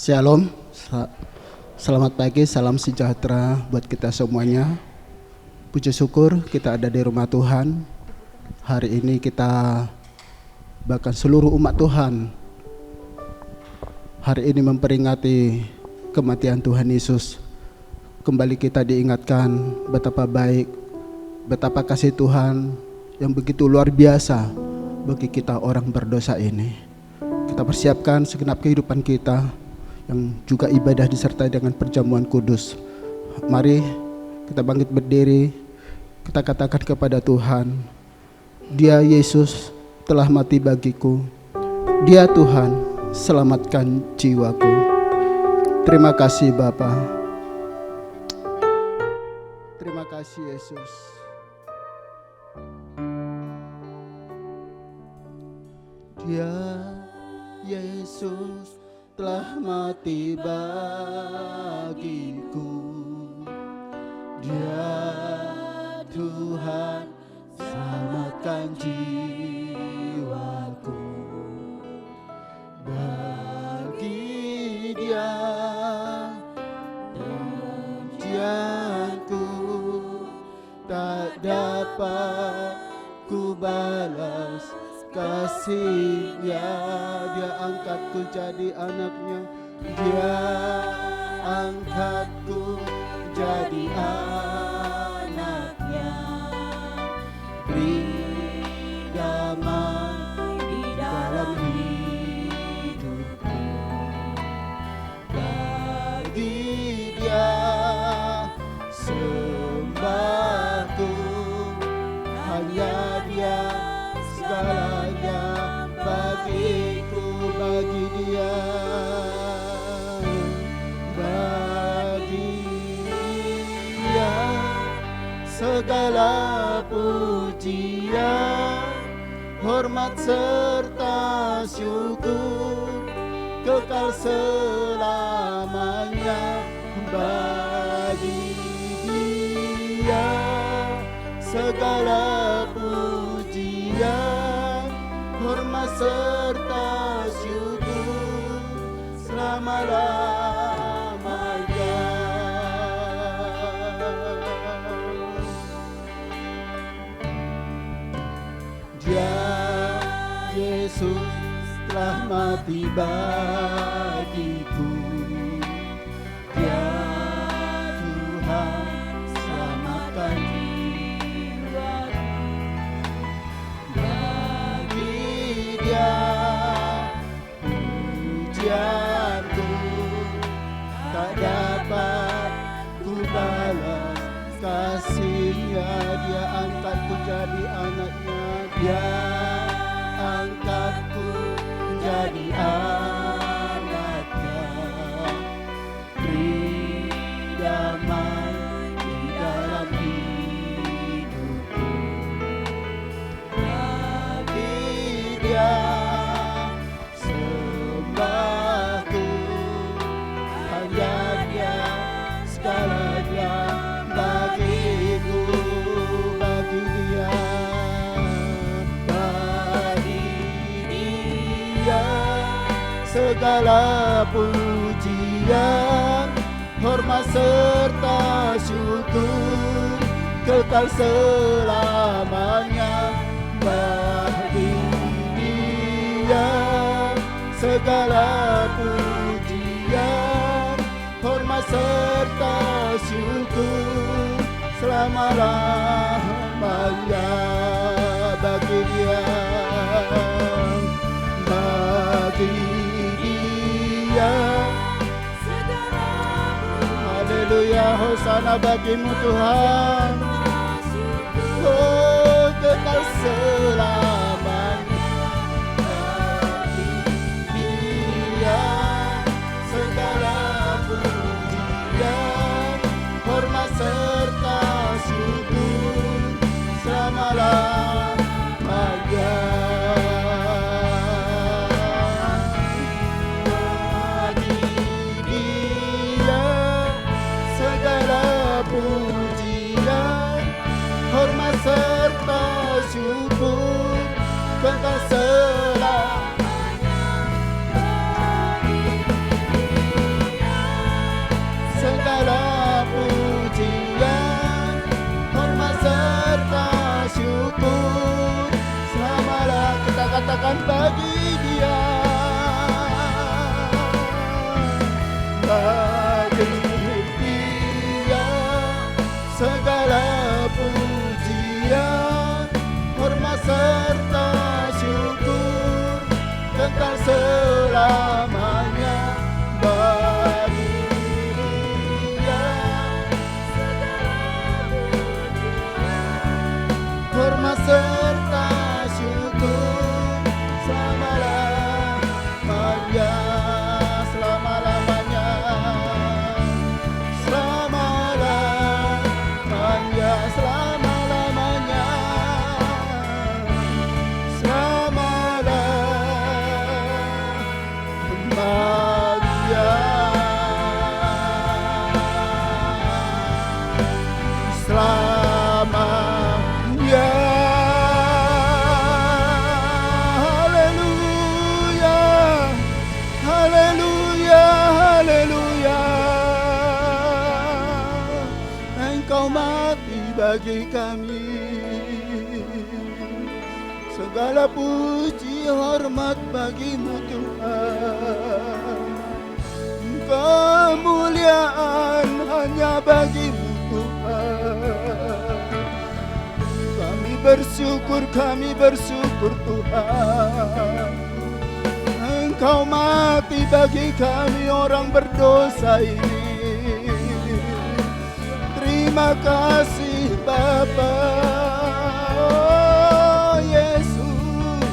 Shalom, selamat pagi, salam sejahtera buat kita semuanya. Puji syukur kita ada di rumah Tuhan. Hari ini kita, bahkan seluruh umat Tuhan, hari ini memperingati kematian Tuhan Yesus. Kembali kita diingatkan betapa baik, betapa kasih Tuhan yang begitu luar biasa bagi kita orang berdosa ini. Kita persiapkan segenap kehidupan kita yang juga ibadah disertai dengan perjamuan kudus. Mari kita bangkit berdiri, kita katakan kepada Tuhan, Dia Yesus telah mati bagiku, Dia Tuhan selamatkan jiwaku. Terima kasih Bapa, terima kasih Yesus. Dia Yesus telah mati bagiku, Dia Tuhan selamatkan jiwaku. Bagi Dia pujianku tak dapat ku balas kasih-Nya. Dia angkatku jadi anaknya, Dia angkatku jadi anaknya. Beri damai di dalam hidupku. Bagi Dia sembahku, hanya Dia segalanya bagiku. Bagi Dia, bagi Dia segala pujian, hormat serta syukur kekal selamanya. Bagi Dia segala pujian, hormat serta syukur selama-lamanya. Dia Yesus telah mati bagiku, Dia Tuhan selamatkan jiwaku. Bagi Dia pujianku tak dapat ku balas kasih-Nya. Dia angkatku jadi anaknya, Dia angkatku jadi anaknya. Beri damai di dalam hidupku. Bagi Dia sembahku, hanya Dia segalanya bagiku. Bagi Dia, bagi Dia segala pujian, hormat serta syukur kekal selamanya. Bagi Dia segala pujian, hormat serta syukur selama-lamanya. Bagi Dia, bagi Dia haleluya, hosana bagimu Tuhan. Oh, kekal selamanya. Bagi Dia segala pujian, hormat serta syukur selama-lamanya. Bagi Dia segala pujian, hormat serta syukur hormat serta syukur selama-lamanya, selama-lamanya, selama-lamanya, selama-lamanya, selama-lamanya, selamanya. Haleluya, haleluya, haleluya. Engkau mati bagi kami. Segala puji hormat bagimu Tuhan. Kemuliaan hanya bagimu Tuhan. Kami bersyukur Tuhan. Engkau mati bagi kami orang berdosa ini. Terima kasih Bapa. Oh Yesus,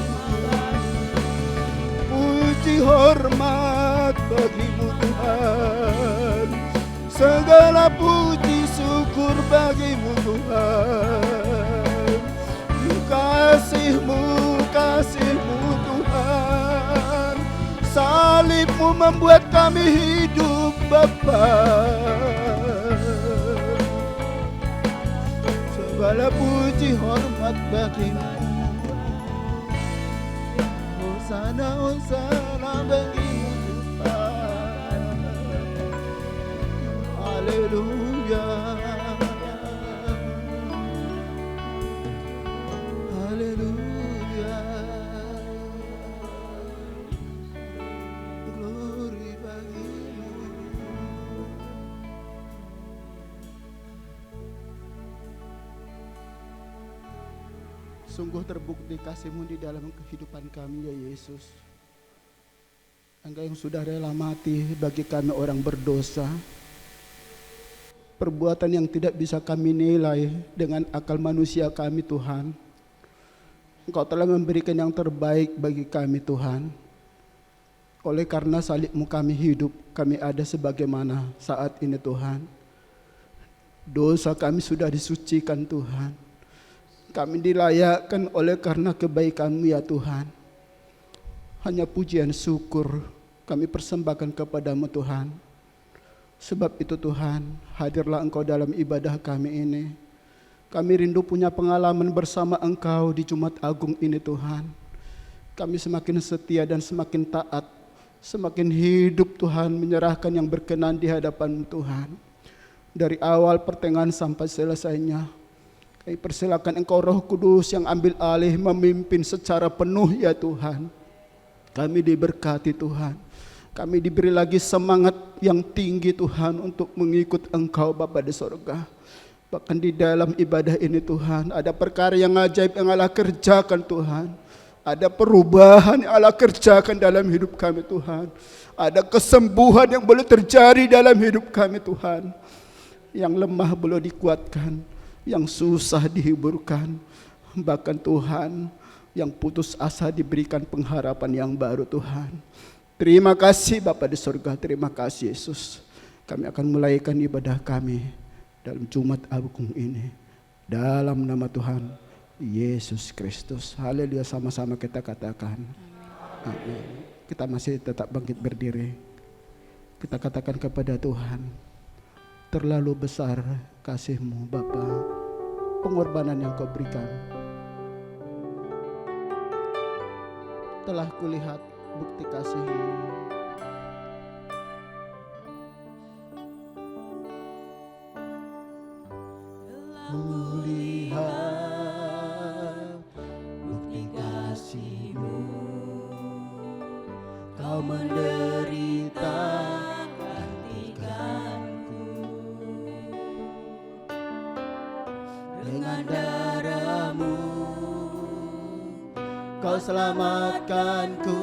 puji hormat bagimu Tuhan. Segala puji syukur bagimu Tuhan. Kasih-Mu Tuhan. Salib-Mu membuat kami hidup Bapa. Segala puji hormat bagimu. Hosana, hosana bagimu Tuhan. Haleluya, haleluya. Glory bagimu. Sungguh terbukti kasih-Mu di dalam kehidupan kami ya Yesus. Engkau yang sudah rela mati bagi kami orang berdosa. Perbuatan yang tidak bisa kami nilai dengan akal manusia kami Tuhan. Engkau telah memberikan yang terbaik bagi kami Tuhan. Oleh karena salib-Mu kami hidup, kami ada sebagaimana saat ini Tuhan. Dosa kami sudah disucikan Tuhan. Kami dilayakkan oleh karena kebaikan-Mu ya Tuhan. Hanya pujian syukur kami persembahkan kepadamu Tuhan. Sebab itu Tuhan, hadirlah Engkau dalam ibadah kami ini. Kami rindu punya pengalaman bersama Engkau di Jumat Agung ini Tuhan. Kami semakin setia dan semakin taat, semakin hidup Tuhan, menyerahkan yang berkenan di hadapan Tuhan. Dari awal pertengahan sampai selesainya, kami persilakan Engkau Roh Kudus yang ambil alih memimpin secara penuh ya Tuhan. Kami diberkati Tuhan. Kami diberi lagi semangat yang tinggi Tuhan untuk mengikut Engkau Bapa di sorga. Bahkan di dalam ibadah ini Tuhan, ada perkara yang ajaib yang Allah kerjakan Tuhan. Ada perubahan yang Allah kerjakan dalam hidup kami Tuhan. Ada kesembuhan yang boleh terjadi dalam hidup kami Tuhan. Yang lemah boleh dikuatkan, yang susah dihiburkan. Bahkan Tuhan, yang putus asa diberikan pengharapan yang baru Tuhan. Terima kasih Bapa di surga, terima kasih Yesus. Kami akan mulaikan ibadah kami dalam Jumat Agung ini. Dalam nama Tuhan Yesus Kristus. Haleluya, sama-sama kita katakan. Amin. Kita masih tetap bangkit berdiri. Kita katakan kepada Tuhan, terlalu besar kasih-Mu Bapa, pengorbanan yang Kau berikan. Telah kulihat bukti kasih-Mu. Kulihat bukti kasih-Mu. Kau menderita gantikanku. Dengan darah-Mu Kau selamatkanku.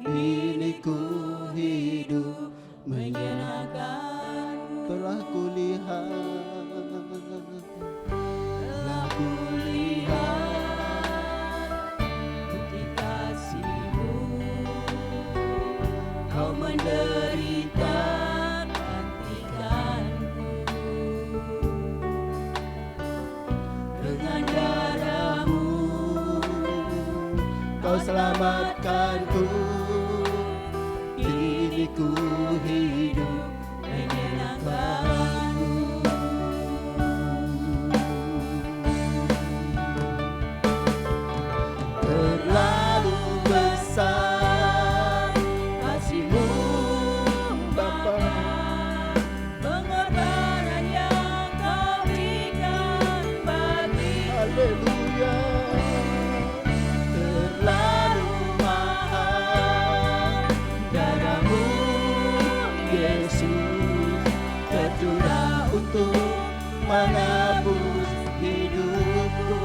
Kini ku hidup menyenangkan-Mu. Telah kulihat, telah ku selamatkanku, kini ku hidup menyenangkanmu. Terlalu besar kasih-Mu Bapa, pengorbanan yang Kau berikan bagi. haleluya. Terlalu mahal darah-Mu Yesus, tercurah untuk menebus hidupku.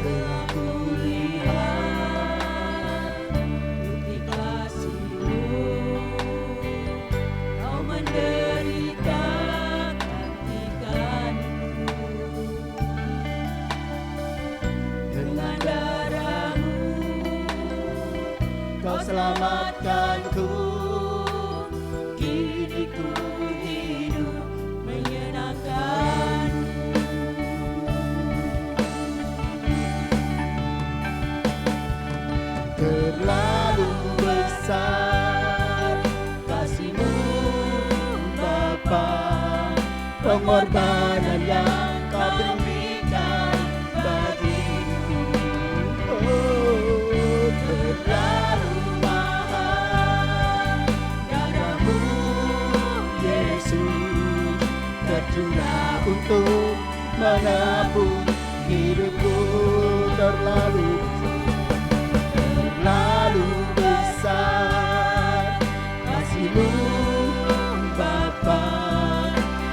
Telah kulihat bukti kasih-Mu, Kau menderita gantikanku. Dengan darah-Mu Kau selamatkanku, kini ku hidup menyenangkan. terlalu besar kasih-Mu Bapa, pengorbanan yang Kau berikan bagiku. Oh, terlalu mahal darah-Mu Yesus, tercurah untuk menebus hidupku. Terlalu besar kasih-Mu Bapa,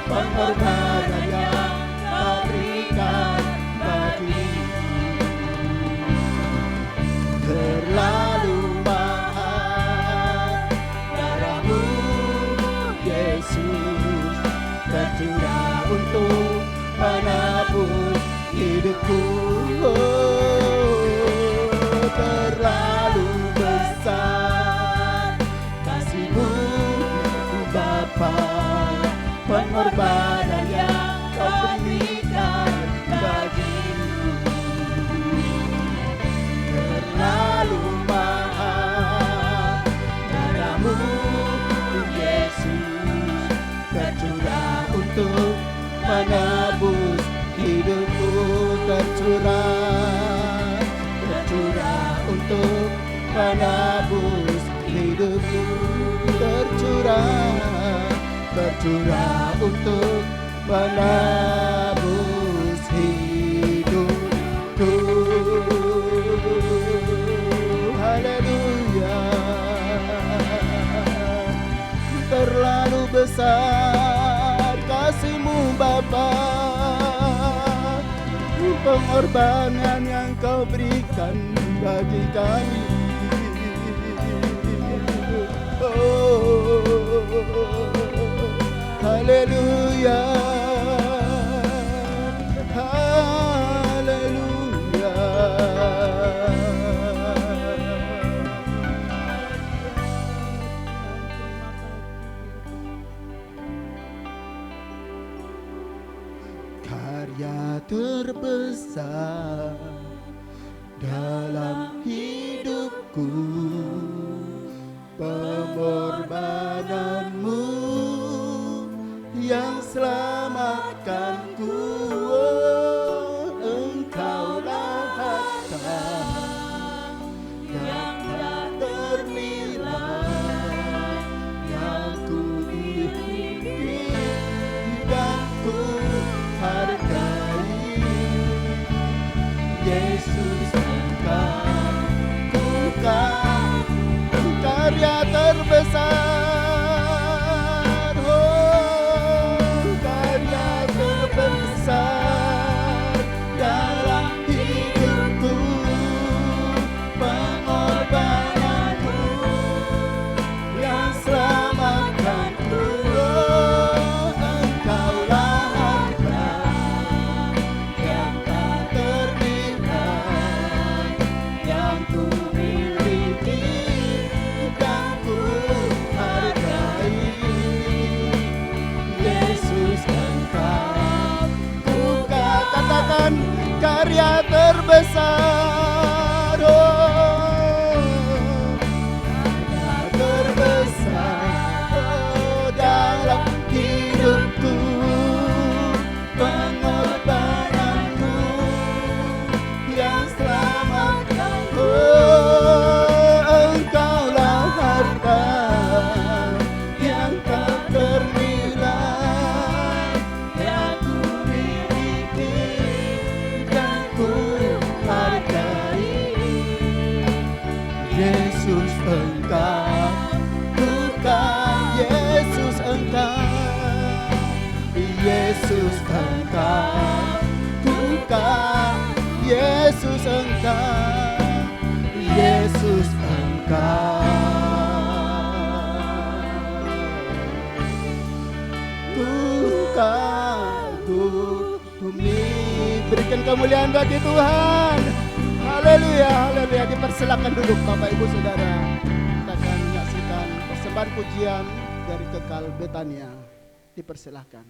pengorbanan yang Kau berikan bagiku. Terlalu mahal darah-Mu Yesus, tercurah untuk menebus hidupku. Terlalu besar kasih-Mu Bapa, pengorbanan yang Kau berikan bagiku. Terlalu mahal darah-Mu Yesus, tercurah untuk menebus hidupku. Tercurah untuk menebus hidupku. Tercurah untuk menebus hidupku. Haleluya. Terlalu besar kasih-Mu Bapa, pengorbanan yang Kau berikan bagi kami. Oh, haleluya, haleluya. Karya terbesar dalam hidupku, pengorbanan-Mu yang selamatkanku. Oh, Engkaulah harta yang tak ternilai, yang ku miliki dan ku hargai. Yesus, Engkau karya terbesar, oh, karya terbesar dalam hidupku, pengorbanan-Mu yang selamatkanku. Oh, Engkaulah harta yang tak ternilai, yang ku miliki dan ku karya terbesar, terbesar dalam hidupku, pengorbananmu yang selamatkanku. Engkaulah harta yang tak ternilai yang ku miliki dan ku hargai. Yesus Engkau, bukan Yesus Engkau, Yesus Engkau, bukan Yesus Engkau, Yesus Engkau. Bumi berikan kemuliaan bagi Tuhan. Haleluya, haleluya. Dipersilakan duduk Bapak Ibu Saudara. Kita akan menyaksikan persembahan pujian dari Kekal Betania. Dipersilakan.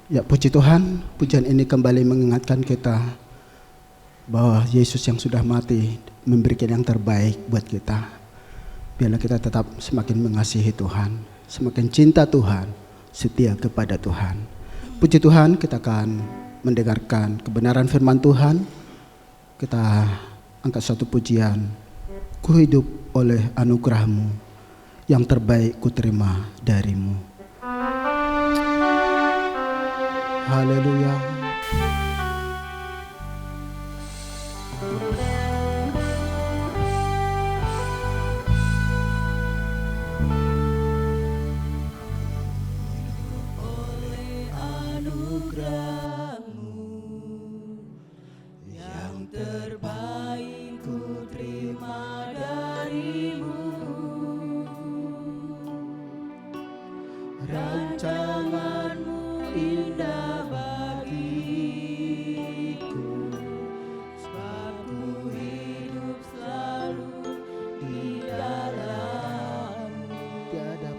Ya puji Tuhan, pujian ini kembali mengingatkan kita bahwa Yesus yang sudah mati memberikan yang terbaik buat kita. Biarlah kita tetap semakin mengasihi Tuhan, semakin cinta Tuhan, setia kepada Tuhan. Puji Tuhan, kita akan mendengarkan kebenaran firman Tuhan. Kita angkat satu pujian. Ku hidup oleh anugerah-Mu, yang terbaik ku terima dari-Mu. Haleluya. Oleh anugerah-Mu yang terbaik ku terima dari-Mu. Rancangan-Mu indah bagiku, sebab ku hidup selalu di dalam-Mu. Tiada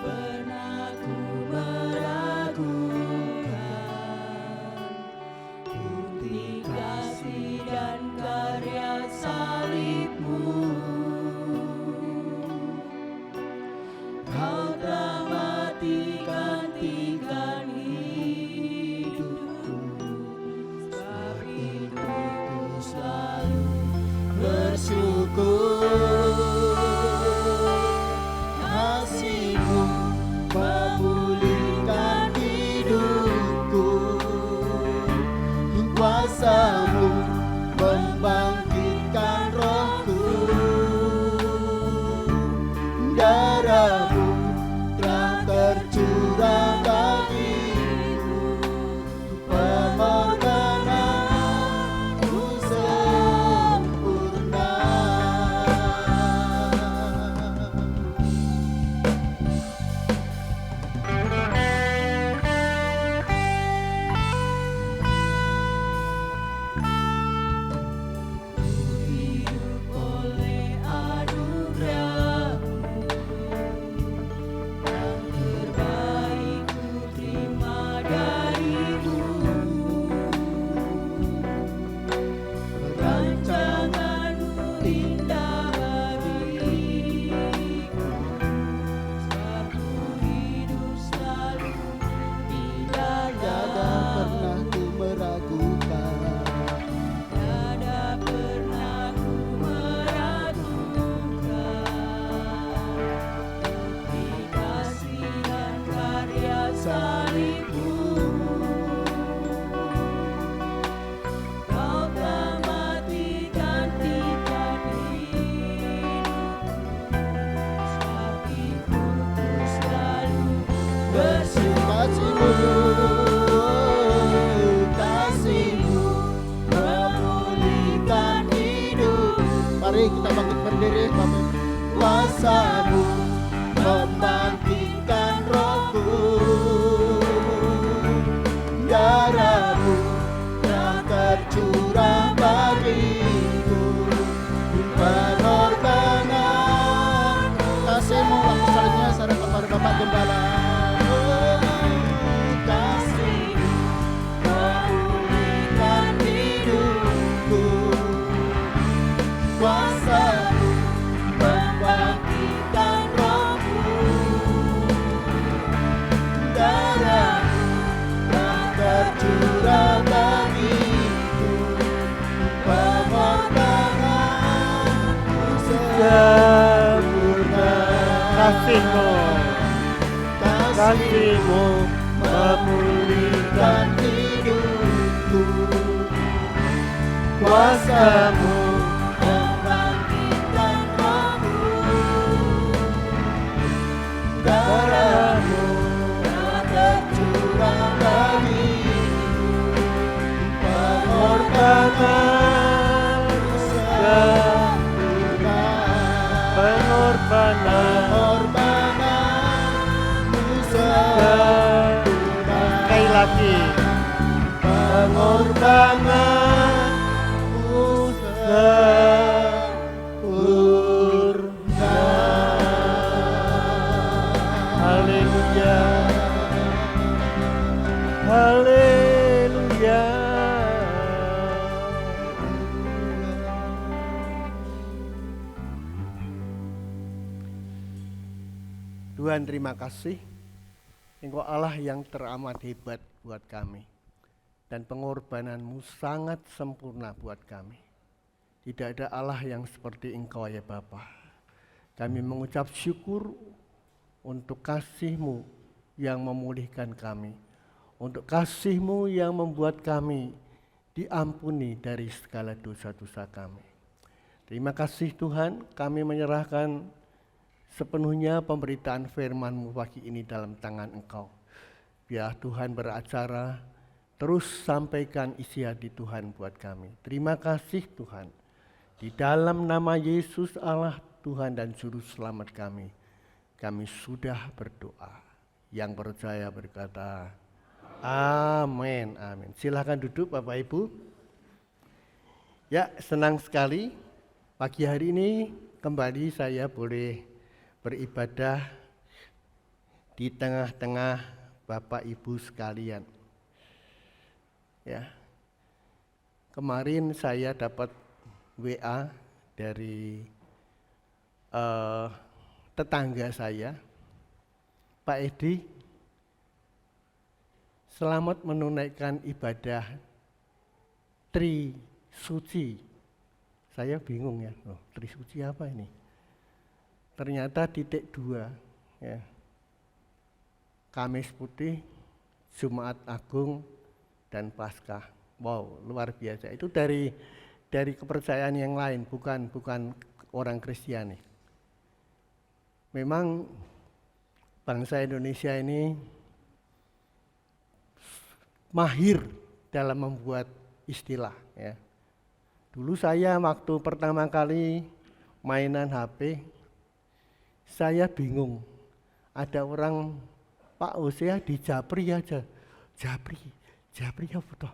Pernah ku meragukan bukti kasih dan karya salib-Mu. Kau telah mati gantikan hidupku, sebab itu ku selalu bersyukur. Kasih-Mu memulihkan hidupku, kuasa-Mu membangkitkan rohku. Darah-Mu telah tercurah bagiku, pengorbanan-Mu sempurna. Hidup oleh anugerah-Mu yang terbaik ku terima dari-Mu. Rancangan-Mu indah bagiku, sebab ku hidup selalu di Tiada pernah dalam-Mu. ku meragukan. Tiada pernah ku meragukan bukti kasih dan karya salib-Mu. Kau telah mati gantikan hidupku, sebab itu ku selalu bersyukur. Kasih-Mu memulihkan hidup. Mari kita bangkit berdiri, Bapak. Kuasa-Mu membangkitkan rohku. Darah-Mu telah tercurah bagiku, pengorbanan. Kasih-Mu waktu selanjutnya saudara kepada Bapak Gembala. Kasih-Mu memulihkan hidupku, kuasa-Mu membangkitkan rohku. Darah-Mu telah tercurah bagiku, pengorbanan-Mu sempurna. Kasih-Mu memulihkan hidupku, kuasa-Mu membangkitkan rohku. Darah-Mu telah tercurah bagiku, pengorbanan-Mu sempurna. Pengorbanan-Mu sempurna. Sekali lagi, Pengorbanan-Mu sempurna. haleluya. Tuhan terima kasih, Engkau Allah yang teramat hebat buat kami. Dan pengorbananmu sangat sempurna buat kami. Tidak ada Allah yang seperti Engkau ya Bapa. Kami mengucap syukur untuk kasih-Mu yang memulihkan kami. Untuk kasih-Mu yang membuat kami diampuni dari segala dosa-dosa kami. Terima kasih Tuhan, kami menyerahkan sepenuhnya pemberitaan firman-Mu pagi ini dalam tangan Engkau. Biar Tuhan beracara, terus sampaikan isi hati Tuhan buat kami. Terima kasih Tuhan. Di dalam nama Yesus Allah Tuhan dan Juru Selamat kami sudah berdoa. Yang percaya berkata, amin, amin. Silakan duduk Bapak Ibu. Ya, senang sekali pagi hari ini kembali saya boleh beribadah di tengah-tengah Bapak Ibu sekalian. Ya, kemarin saya dapat WA dari tetangga saya, Pak Edi, selamat menunaikan ibadah Tri Suci. Saya bingung ya, Tri Suci apa ini? Ternyata titik 2, ya. Kamis Putih, Jumat Agung, dan Paskah. Wow, luar biasa. Itu dari kepercayaan yang lain, bukan orang Kristiani. Memang bangsa Indonesia ini mahir dalam membuat istilah, ya. Dulu saya waktu pertama kali mainan HP, saya bingung. Ada orang, Pak Hosea di Japri aja. Japri apa toh?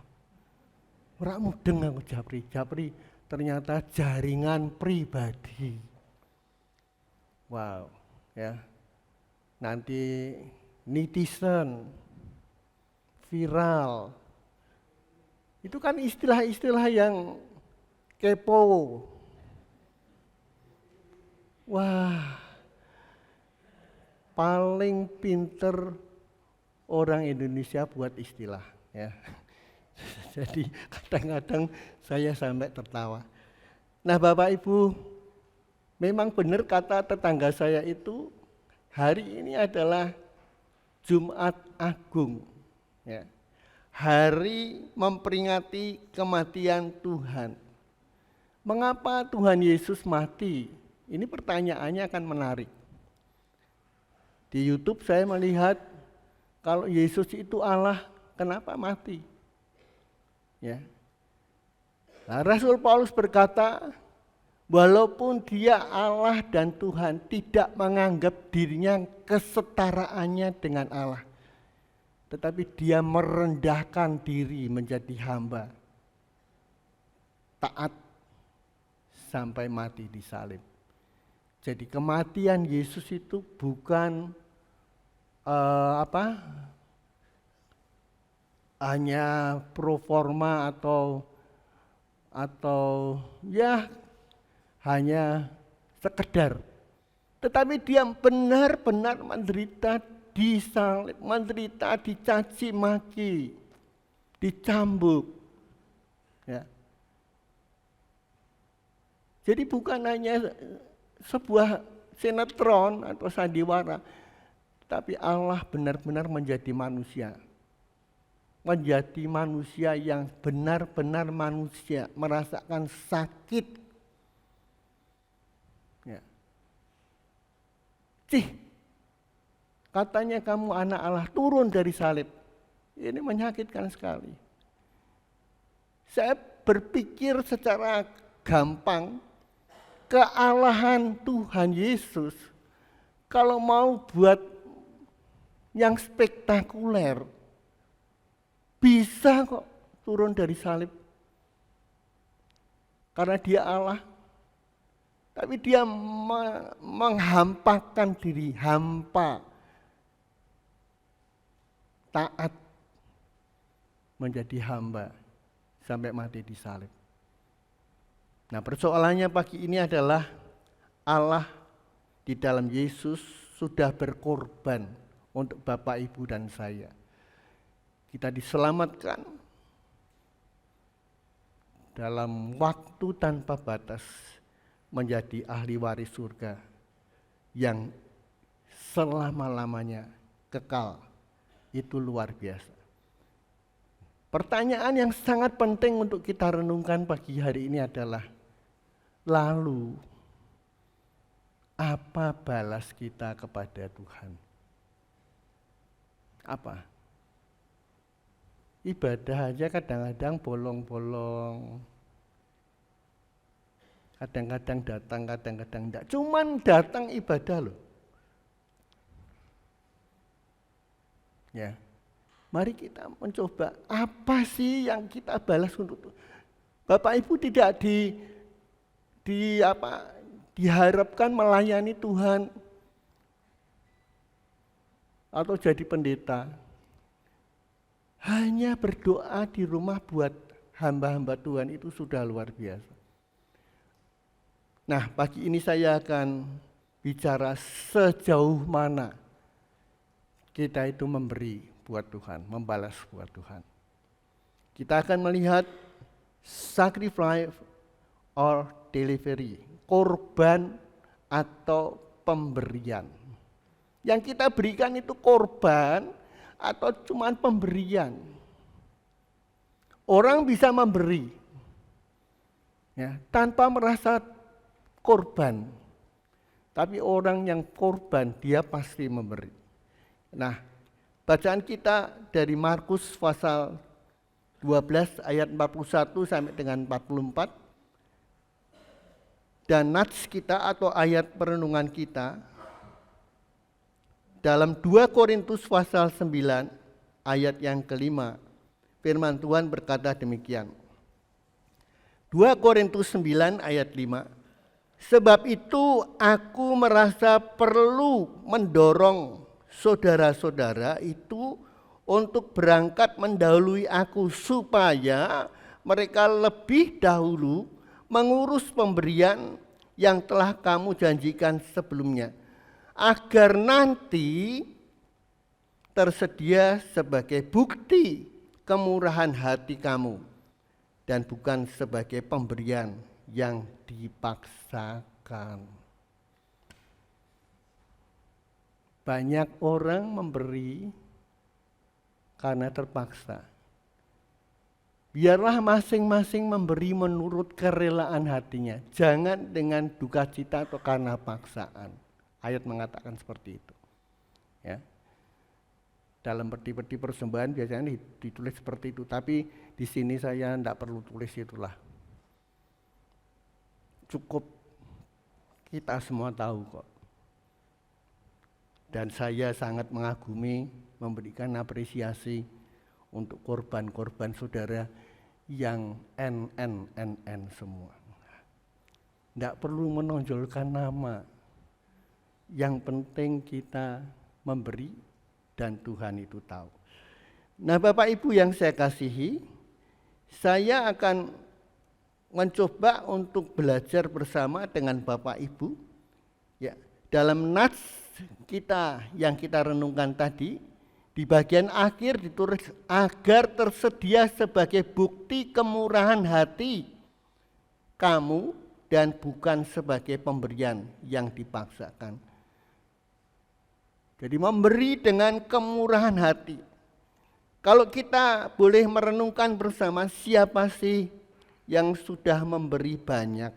Ora mudeng aku Japri ternyata jaringan pribadi. Wow, ya. Nanti netizen, viral. Itu kan istilah-istilah yang kepo. Wah, paling pinter orang Indonesia buat istilah, ya. Jadi kadang-kadang saya sampai tertawa. Nah Bapak Ibu, memang benar kata tetangga saya itu, hari ini adalah Jumat Agung, ya. Hari memperingati kematian Tuhan. Mengapa Tuhan Yesus mati? Ini pertanyaannya akan menarik. Di YouTube saya melihat kalau Yesus itu Allah, kenapa mati? Ya. Nah, Rasul Paulus berkata, walaupun dia Allah dan Tuhan, tidak menganggap dirinya kesetaraannya dengan Allah, tetapi dia merendahkan diri menjadi hamba, taat sampai mati di salib. Jadi kematian Yesus itu bukan hanya pro forma atau ya hanya sekedar, tetapi dia benar-benar menderita disalib, menderita dicaci maki, dicambuk, ya. Jadi bukan hanya sebuah sinetron atau sandiwara, tapi Allah benar-benar menjadi manusia. Menjadi manusia yang benar-benar manusia, merasakan sakit. Ya. Katanya kamu anak Allah, turun dari salib. Ini menyakitkan sekali. Saya berpikir secara gampang, kealahan Tuhan Yesus, kalau mau buat yang spektakuler, bisa kok turun dari salib. Karena dia Allah. Tapi dia menghampakan diri, hampa. Taat menjadi hamba sampai mati di salib. Nah, persoalannya pagi ini adalah Allah di dalam Yesus sudah berkorban untuk Bapak, Ibu, dan saya. Kita diselamatkan dalam waktu tanpa batas menjadi ahli waris surga yang selama-lamanya kekal. Itu luar biasa. Pertanyaan yang sangat penting untuk kita renungkan pagi hari ini adalah, lalu apa balas kita kepada Tuhan? Apa? Ibadah aja kadang-kadang bolong-bolong. Kadang-kadang datang, kadang-kadang enggak. Cuman datang ibadah loh. Ya. Mari kita mencoba apa sih yang kita balas untuk Tuhan. Bapak Ibu tidak diharapkan melayani Tuhan atau jadi pendeta. Hanya berdoa di rumah buat hamba-hamba Tuhan itu sudah luar biasa. Nah, pagi ini saya akan bicara sejauh mana kita itu memberi buat Tuhan, membalas buat Tuhan. Kita akan melihat sacrifice or delivery, korban atau pemberian. Yang kita berikan itu korban atau cuma pemberian. Orang bisa memberi ya, tanpa merasa korban. Tapi orang yang korban dia pasti memberi. Nah, bacaan kita dari Markus pasal 12 ayat 41 sampai dengan 44. Dan nats kita atau ayat perenungan kita dalam 2 Korintus pasal 9 ayat yang kelima. Firman Tuhan berkata demikian. 2 Korintus 9 ayat 5. Sebab itu aku merasa perlu mendorong saudara-saudara itu untuk berangkat mendahului aku supaya mereka lebih dahulu mengurus pemberian yang telah kamu janjikan sebelumnya, agar nanti tersedia sebagai bukti kemurahan hati kamu dan bukan sebagai pemberian yang dipaksakan. Banyak orang memberi karena terpaksa. Biarlah masing-masing memberi menurut kerelaan hatinya, jangan dengan duka cita atau karena paksaan. Ayat mengatakan seperti itu. Ya. Dalam peti-peti persembahan biasanya ditulis seperti itu, tapi di sini saya tidak perlu tulis itulah. Cukup kita semua tahu kok. Dan saya sangat mengagumi, memberikan apresiasi untuk korban-korban saudara yang NN semua. Tidak perlu menonjolkan nama. Yang penting kita memberi dan Tuhan itu tahu. Nah, Bapak Ibu yang saya kasihi, saya akan mencoba untuk belajar bersama dengan Bapak Ibu. Ya, dalam nats kita yang kita renungkan tadi, di bagian akhir ditulis agar tersedia sebagai bukti kemurahan hati kamu dan bukan sebagai pemberian yang dipaksakan. Jadi memberi dengan kemurahan hati. Kalau kita boleh merenungkan bersama, siapa sih yang sudah memberi banyak?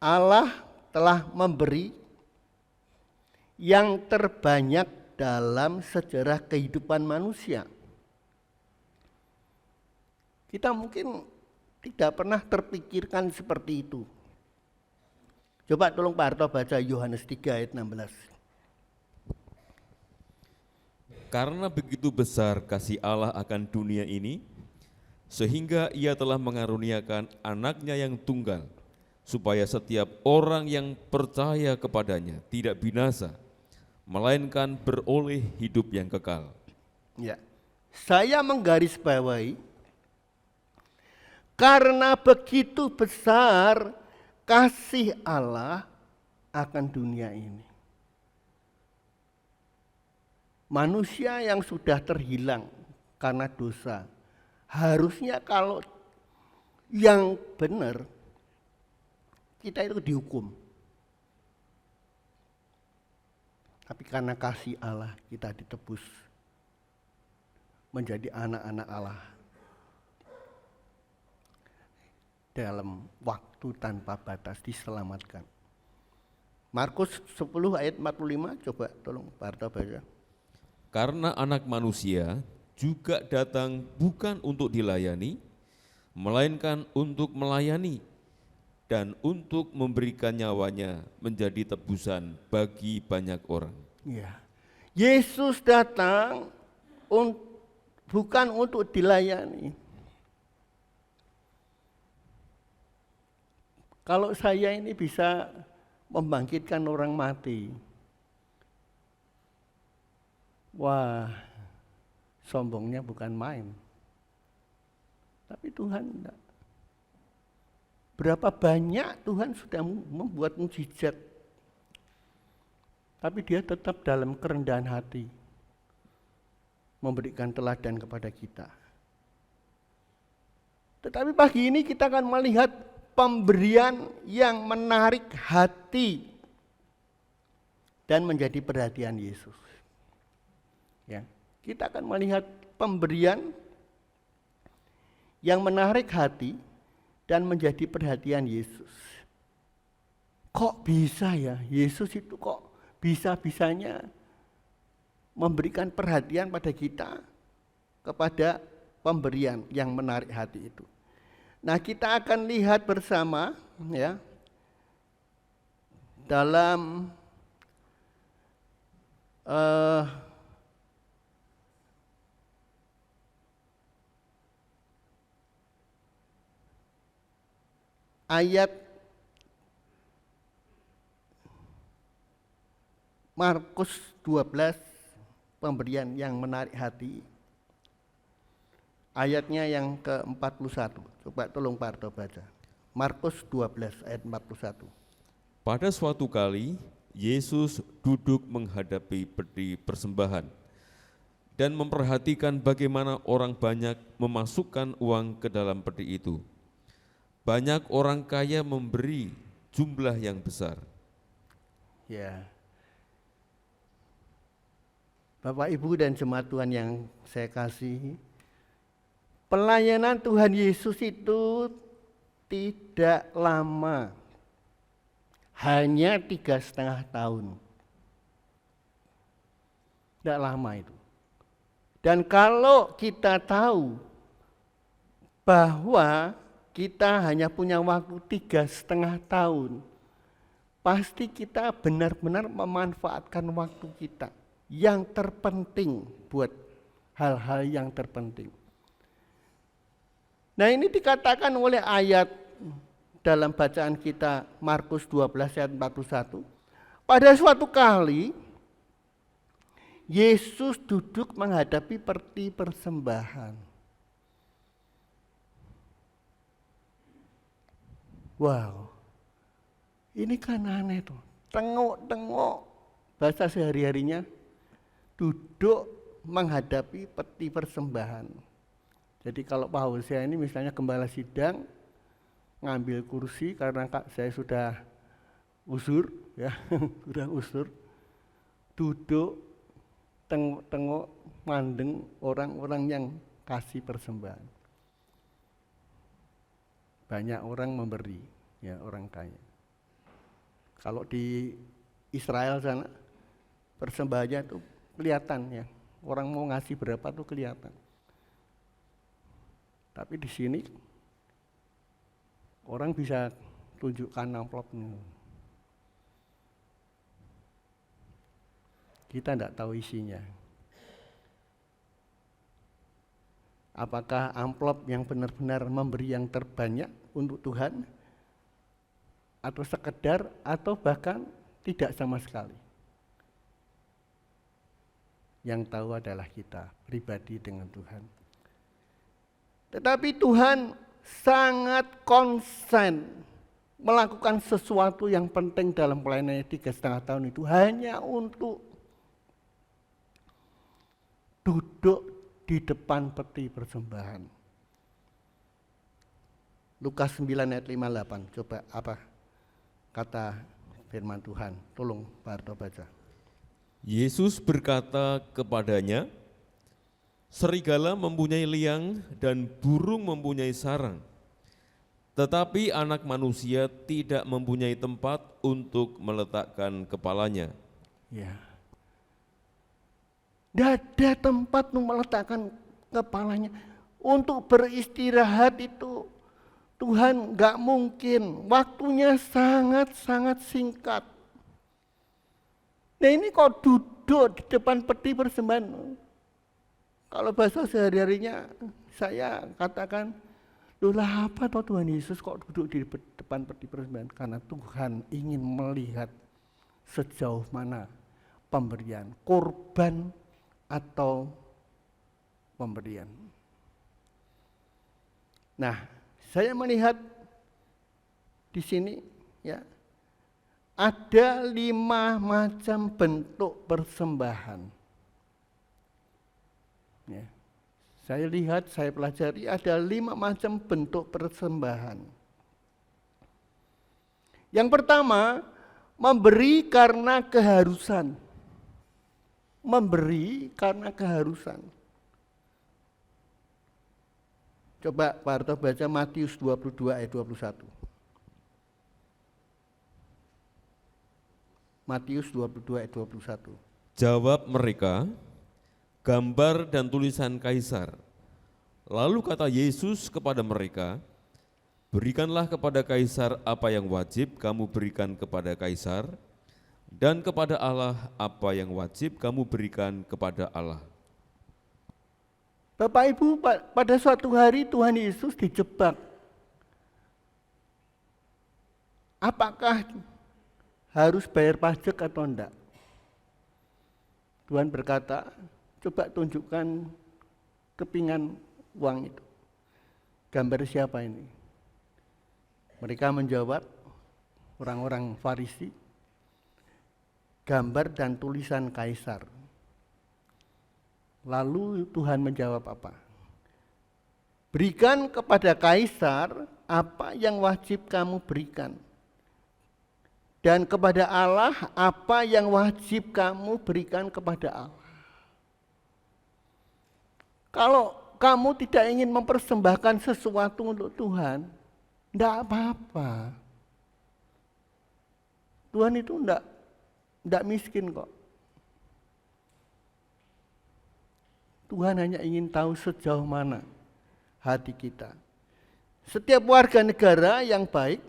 Allah telah memberi yang terbanyak dalam sejarah kehidupan manusia. Kita mungkin tidak pernah terpikirkan seperti itu. Coba tolong Pak Harto baca Yohanes 3 ayat 16. Karena begitu besar kasih Allah akan dunia ini, sehingga ia telah mengaruniakan anaknya yang tunggal, supaya setiap orang yang percaya kepadanya tidak binasa, melainkan beroleh hidup yang kekal. Ya, saya menggarisbawahi karena begitu besar kasih Allah akan dunia ini. Manusia yang sudah terhilang karena dosa, harusnya kalau yang benar, kita itu dihukum. Tapi karena kasih Allah, kita ditebus menjadi anak-anak Allah dalam waktu tanpa batas, diselamatkan. Markus 10 ayat 45, coba tolong Parto baca. Karena anak manusia juga datang bukan untuk dilayani, melainkan untuk melayani dan untuk memberikan nyawanya menjadi tebusan bagi banyak orang. Ya. Yesus datang bukan untuk dilayani. Kalau saya ini bisa membangkitkan orang mati, wah, sombongnya bukan main. Tapi Tuhan enggak. Berapa banyak Tuhan sudah membuat mukjizat, tapi dia tetap dalam kerendahan hati memberikan teladan kepada kita. Tetapi pagi ini kita akan melihat pemberian yang menarik hati dan menjadi perhatian Yesus. Ya, kita akan melihat pemberian yang menarik hati dan menjadi perhatian Yesus. Kok bisa ya, Yesus itu kok bisa-bisanya memberikan perhatian pada kita kepada pemberian yang menarik hati itu. Nah, kita akan lihat bersama ya dalam ayat Markus 12, pemberian yang menarik hati. Ayatnya yang ke-41. Coba tolong Parto baca. Markus 12 ayat 41. Pada suatu kali, Yesus duduk menghadapi peti persembahan dan memperhatikan bagaimana orang banyak memasukkan uang ke dalam peti itu. Banyak orang kaya memberi jumlah yang besar. Ya. Bapak, Ibu, dan jemaat Tuhan yang saya kasihi, pelayanan Tuhan Yesus itu tidak lama, hanya 3,5 tahun. Tidak lama itu. Dan kalau kita tahu bahwa kita hanya punya waktu 3,5 tahun, pasti kita benar-benar memanfaatkan waktu kita yang terpenting buat hal-hal yang terpenting. Nah, ini dikatakan oleh ayat dalam bacaan kita Markus 12 ayat 41. Pada suatu kali Yesus duduk menghadapi peti persembahan. Wow, ini kan aneh tuh. Tengok-tengok bahasa sehari-harinya duduk menghadapi peti persembahan. Jadi kalau Pak Hosea ini misalnya gembala sidang, ngambil kursi karena saya sudah usur, ya, sudah usur, duduk, tengok-tengok, mandeng orang-orang yang kasih persembahan. Banyak orang memberi, ya, orang kaya. Kalau di Israel sana, persembahannya itu kelihatan, ya, orang mau ngasih berapa tuh kelihatan. Tapi di sini orang bisa tunjukkan amplopnya. Kita tidak tahu isinya. Apakah amplop yang benar-benar memberi yang terbanyak untuk Tuhan, atau sekedar, atau bahkan tidak sama sekali. Yang tahu adalah kita pribadi dengan Tuhan. Tetapi Tuhan sangat konsen melakukan sesuatu yang penting dalam pelayanan 3,5 tahun itu hanya untuk duduk di depan peti persembahan. Lukas 9 ayat 58, coba apa kata firman Tuhan? Tolong Pak Harto baca. Yesus berkata kepadanya, serigala mempunyai liang dan burung mempunyai sarang, tetapi anak manusia tidak mempunyai tempat untuk meletakkan kepalanya. Ya. Tidak ada tempat untuk meletakkan kepalanya. Untuk beristirahat itu Tuhan nggak mungkin. Waktunya sangat-sangat singkat. Nah ini kok duduk di depan peti persembahan. Kalau bahasa sehari-harinya saya katakan, loh lah apa toh Tuhan Yesus kok duduk di depan peti persembahan? Karena Tuhan ingin melihat sejauh mana pemberian, korban atau pemberian. Nah, saya melihat di sini ya ada 5 macam bentuk persembahan. Ya. Saya lihat, saya pelajari ada 5 macam bentuk persembahan. Yang pertama, memberi karena keharusan. Memberi karena keharusan. Coba Pak Harto baca Matius 22 ayat 21. Matius 22 ayat 21. Jawab mereka, gambar dan tulisan kaisar. Lalu kata Yesus kepada mereka, berikanlah kepada kaisar apa yang wajib kamu berikan kepada kaisar, dan kepada Allah apa yang wajib kamu berikan kepada Allah. Bapak Ibu, pada suatu hari Tuhan Yesus dijebak. Apakah harus bayar pajak atau enggak? Tuhan berkata, coba tunjukkan kepingan uang itu. Gambar siapa ini? Mereka menjawab, orang-orang Farisi, gambar dan tulisan kaisar. Lalu Tuhan menjawab apa? Berikan kepada kaisar apa yang wajib kamu berikan. Dan kepada Allah apa yang wajib kamu berikan kepada Allah. Kalau kamu tidak ingin mempersembahkan sesuatu untuk Tuhan, tidak apa-apa. Tuhan itu tidak miskin kok. Tuhan hanya ingin tahu sejauh mana hati kita. Setiap warga negara yang baik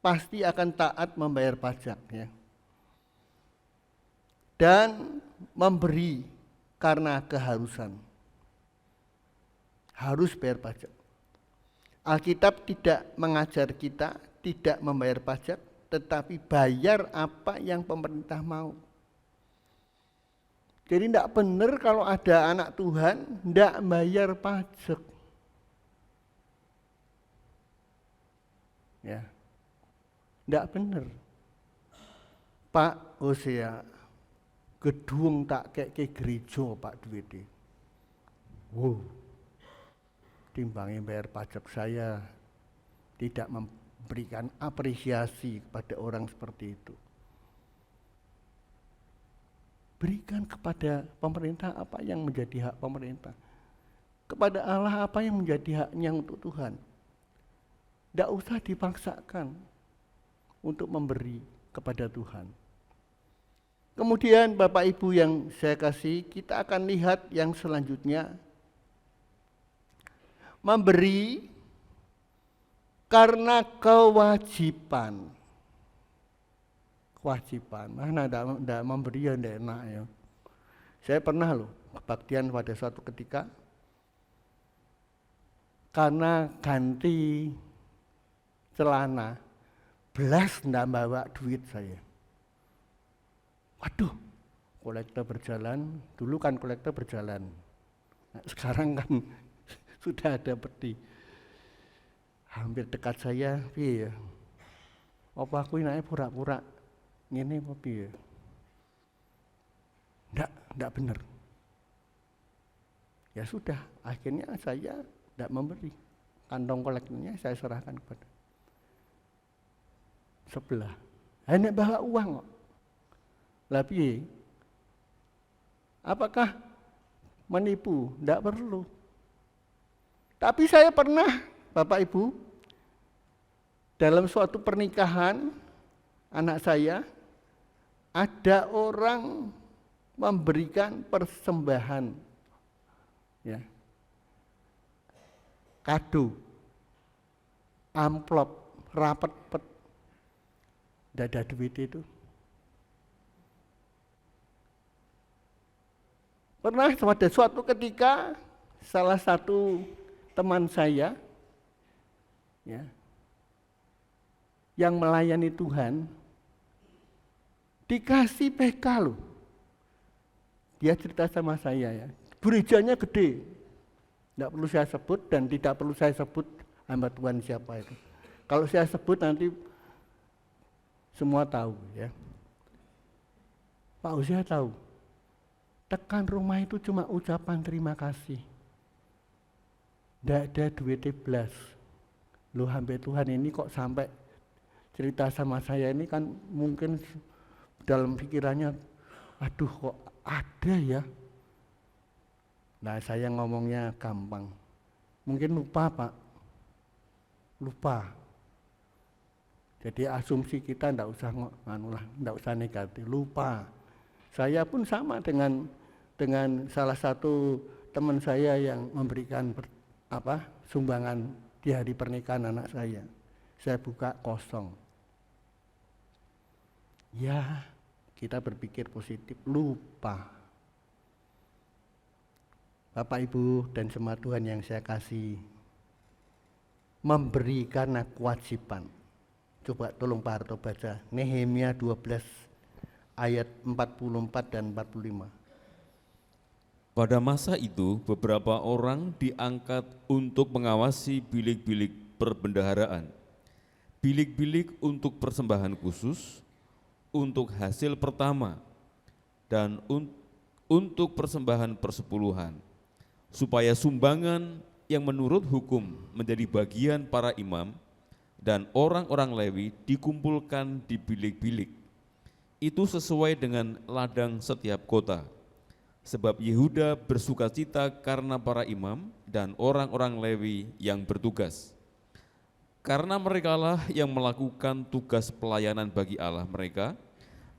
pasti akan taat membayar pajak ya. Dan memberi karena keharusan. Harus bayar pajak. Alkitab tidak mengajar kita tidak membayar pajak, tetapi bayar apa yang pemerintah mau. Jadi tidak benar kalau ada anak Tuhan tidak bayar pajak. Ya, tidak benar. Pak Hosea, gedung tak kayak ke gereja Pak duitnya. Wow, timbangnya bayar pajak saya tidak memberikan apresiasi kepada orang seperti itu. Berikan kepada pemerintah apa yang menjadi hak pemerintah. Kepada Allah apa yang menjadi haknya untuk Tuhan. Tidak usah dipaksakan untuk memberi kepada Tuhan. Kemudian Bapak Ibu yang saya kasih, kita akan lihat yang selanjutnya. Memberi karena kewajiban. Kewajiban, mana tidak memberi ya tidak enak ya. Saya pernah loh kebaktian pada suatu ketika karena ganti celana belas tidak bawa duit saya. Waduh, kolektor berjalan, dulu kan kolektor berjalan. Nah, sekarang kan sudah ada peti. Hampir dekat saya, iya. Apa aku inake pura-pura ngene apa piye? Ndak benar. Ya sudah, akhirnya saya tidak memberi. Kantong kolektornya saya serahkan kepada sebelah. Hanya bawa uang kok. Lah piye? Apakah menipu? Tidak perlu. Tapi saya pernah, Bapak Ibu, dalam suatu pernikahan anak saya, ada orang memberikan persembahan, ya, kado, amplop, rapet, tidak ada duit itu. Pernah pada suatu ketika salah satu teman saya, ya, yang melayani Tuhan dikasih PK loh. Dia cerita sama saya ya, gerejanya gede, tidak perlu saya sebut dan tidak perlu saya sebut hamba Tuhan siapa itu. Kalau saya sebut nanti semua tahu ya. Pak Usia tahu, tekan rumah itu cuma ucapan terima kasih. Tidak ada duit belas. Loh hamba Tuhan ini kok sampai cerita sama saya ini kan mungkin dalam pikirannya, aduh kok ada ya. Nah saya ngomongnya gampang, mungkin lupa Pak, lupa. Jadi asumsi kita ndak usah ndak usah negatif, lupa. Saya pun sama dengan salah satu teman saya yang memberikan sumbangan di hari pernikahan anak saya. Saya buka kosong. Ya, kita berpikir positif, lupa. Bapak Ibu dan jemaat Tuhan yang saya kasih, memberi karena kewajiban. Coba tolong Pak Harto baca Nehemia 12 ayat 44 dan 45. Pada masa itu beberapa orang diangkat untuk mengawasi bilik-bilik perbendaharaan, bilik-bilik untuk persembahan khusus, untuk hasil pertama, dan untuk persembahan persepuluhan, supaya sumbangan yang menurut hukum menjadi bagian para imam dan orang-orang Lewi dikumpulkan di bilik-bilik. Itu sesuai dengan ladang setiap kota. Sebab Yehuda bersukacita karena para imam dan orang-orang Lewi yang bertugas. Karena merekalah yang melakukan tugas pelayanan bagi Allah mereka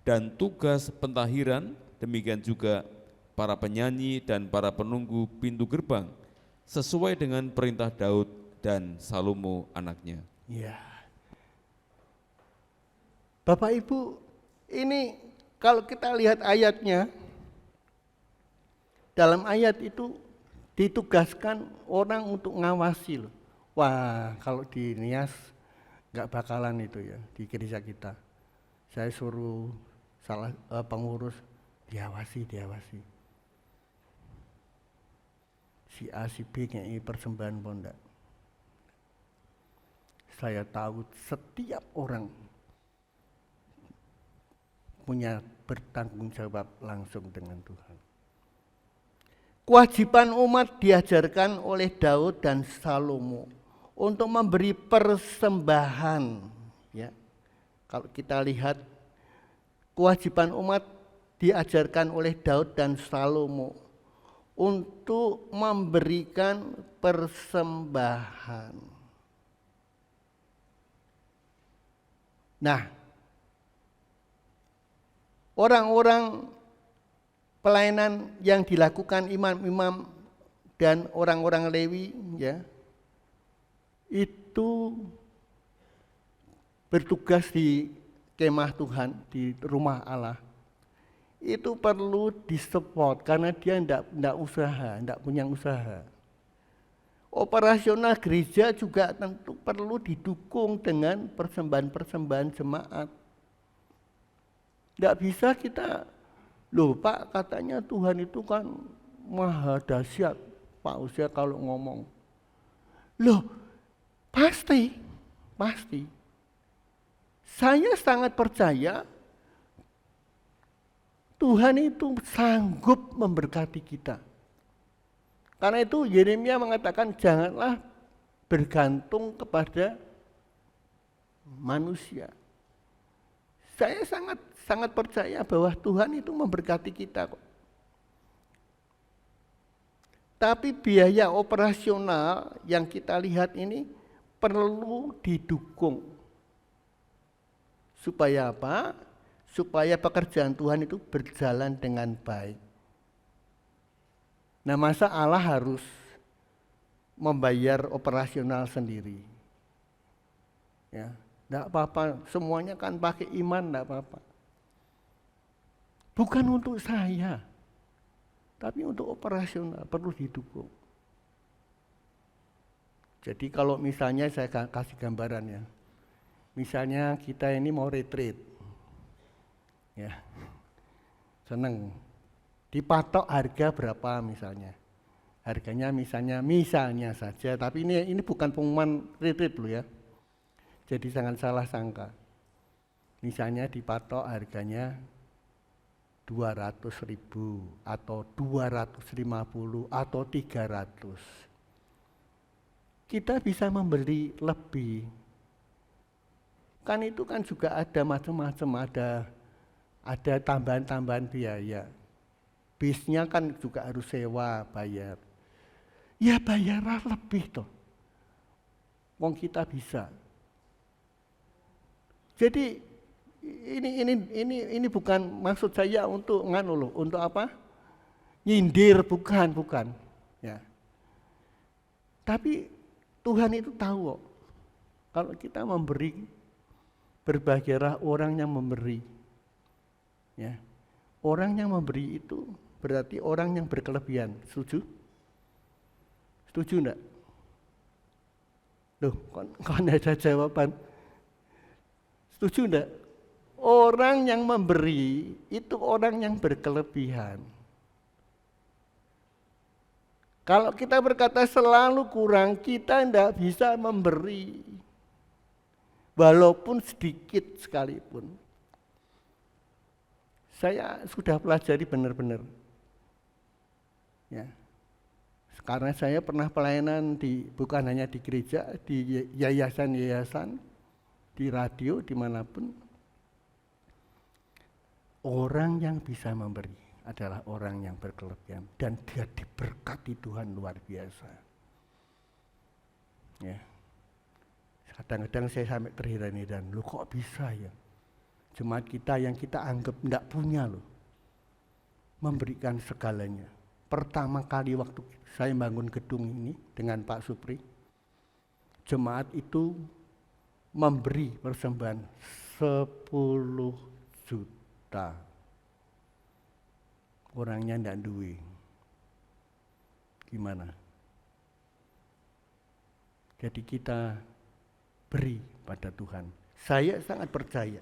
dan tugas pentahiran, demikian juga para penyanyi dan para penunggu pintu gerbang, sesuai dengan perintah Daud dan Salomo anaknya. Ya. Bapak Ibu, ini kalau kita lihat ayatnya, dalam ayat itu ditugaskan orang untuk ngawasi loh. Wah, kalau di Nias nggak bakalan itu ya di gereja kita. Saya suruh salah pengurus diawasi. Si A, si B ngei persembahan pondak. Saya tahu setiap orang punya bertanggung jawab langsung dengan Tuhan. Kewajiban umat diajarkan oleh Daud dan Salomo untuk memberi persembahan. Ya, kalau kita lihat kewajiban umat diajarkan oleh Daud dan Salomo untuk memberikan persembahan. Nah, orang-orang pelayanan yang dilakukan imam-imam dan orang-orang Lewi ya, itu bertugas di kemah Tuhan, di rumah Allah. Itu perlu disupport karena dia tidak punya usaha. Operasional gereja juga tentu perlu didukung dengan persembahan-persembahan jemaat. Tidak bisa kita, loh Pak katanya Tuhan itu kan maha dahsyat, Pak Usia kalau ngomong. Loh pasti. Saya sangat percaya Tuhan itu sanggup memberkati kita. Karena itu Yeremia mengatakan janganlah bergantung kepada manusia. Saya sangat percaya bahwa Tuhan itu memberkati kita kok. Tapi biaya operasional yang kita lihat ini perlu didukung. Supaya apa? Supaya pekerjaan Tuhan itu berjalan dengan baik. Nah, masa Allah harus membayar operasional sendiri? Ya, enggak apa-apa, semuanya kan pakai iman, enggak apa-apa. Bukan untuk saya, tapi untuk operasional perlu didukung. Jadi kalau misalnya saya kasih gambaran ya, misalnya kita ini mau retreat, ya, seneng, dipatok harga berapa misalnya, harganya misalnya saja, tapi ini bukan pengumuman retreat loh ya, jadi jangan salah sangka. Misalnya dipatok harganya 200.000 atau 250 atau 300. Kita bisa membeli lebih. Kan itu kan juga ada macam-macam, ada tambahan-tambahan biaya. Bisnya kan juga harus sewa, bayar. Ya bayarlah lebih toh. Wong kita bisa. Jadi ini bukan maksud saya untuk nganu loh, untuk apa? Nyindir, bukan. Ya. Tapi Tuhan itu tahu kok. Kalau kita memberi, berbahagialah orang yang memberi. Ya. Orang yang memberi itu berarti orang yang berkelebihan. Setuju? Setuju enggak? Loh, kok ada jawaban? Setuju enggak? Orang yang memberi itu orang yang berkelebihan. Kalau kita berkata selalu kurang, kita tidak bisa memberi. Walaupun sedikit sekalipun. Saya sudah pelajari benar-benar. Ya. Karena saya pernah pelayanan bukan hanya di gereja, di yayasan-yayasan, di radio, dimanapun. Orang yang bisa memberi adalah orang yang berkelebihan dan dia diberkati Tuhan luar biasa. Ya. Kadang-kadang saya sampai terheran-heran, loh kok bisa ya? Jemaat kita yang kita anggap enggak punya loh, memberikan segalanya. Pertama kali waktu saya bangun gedung ini dengan Pak Supri, jemaat itu memberi persembahan 10 juta. Orangnya ndak duwe. Gimana? Jadi kita beri pada Tuhan. Saya sangat percaya.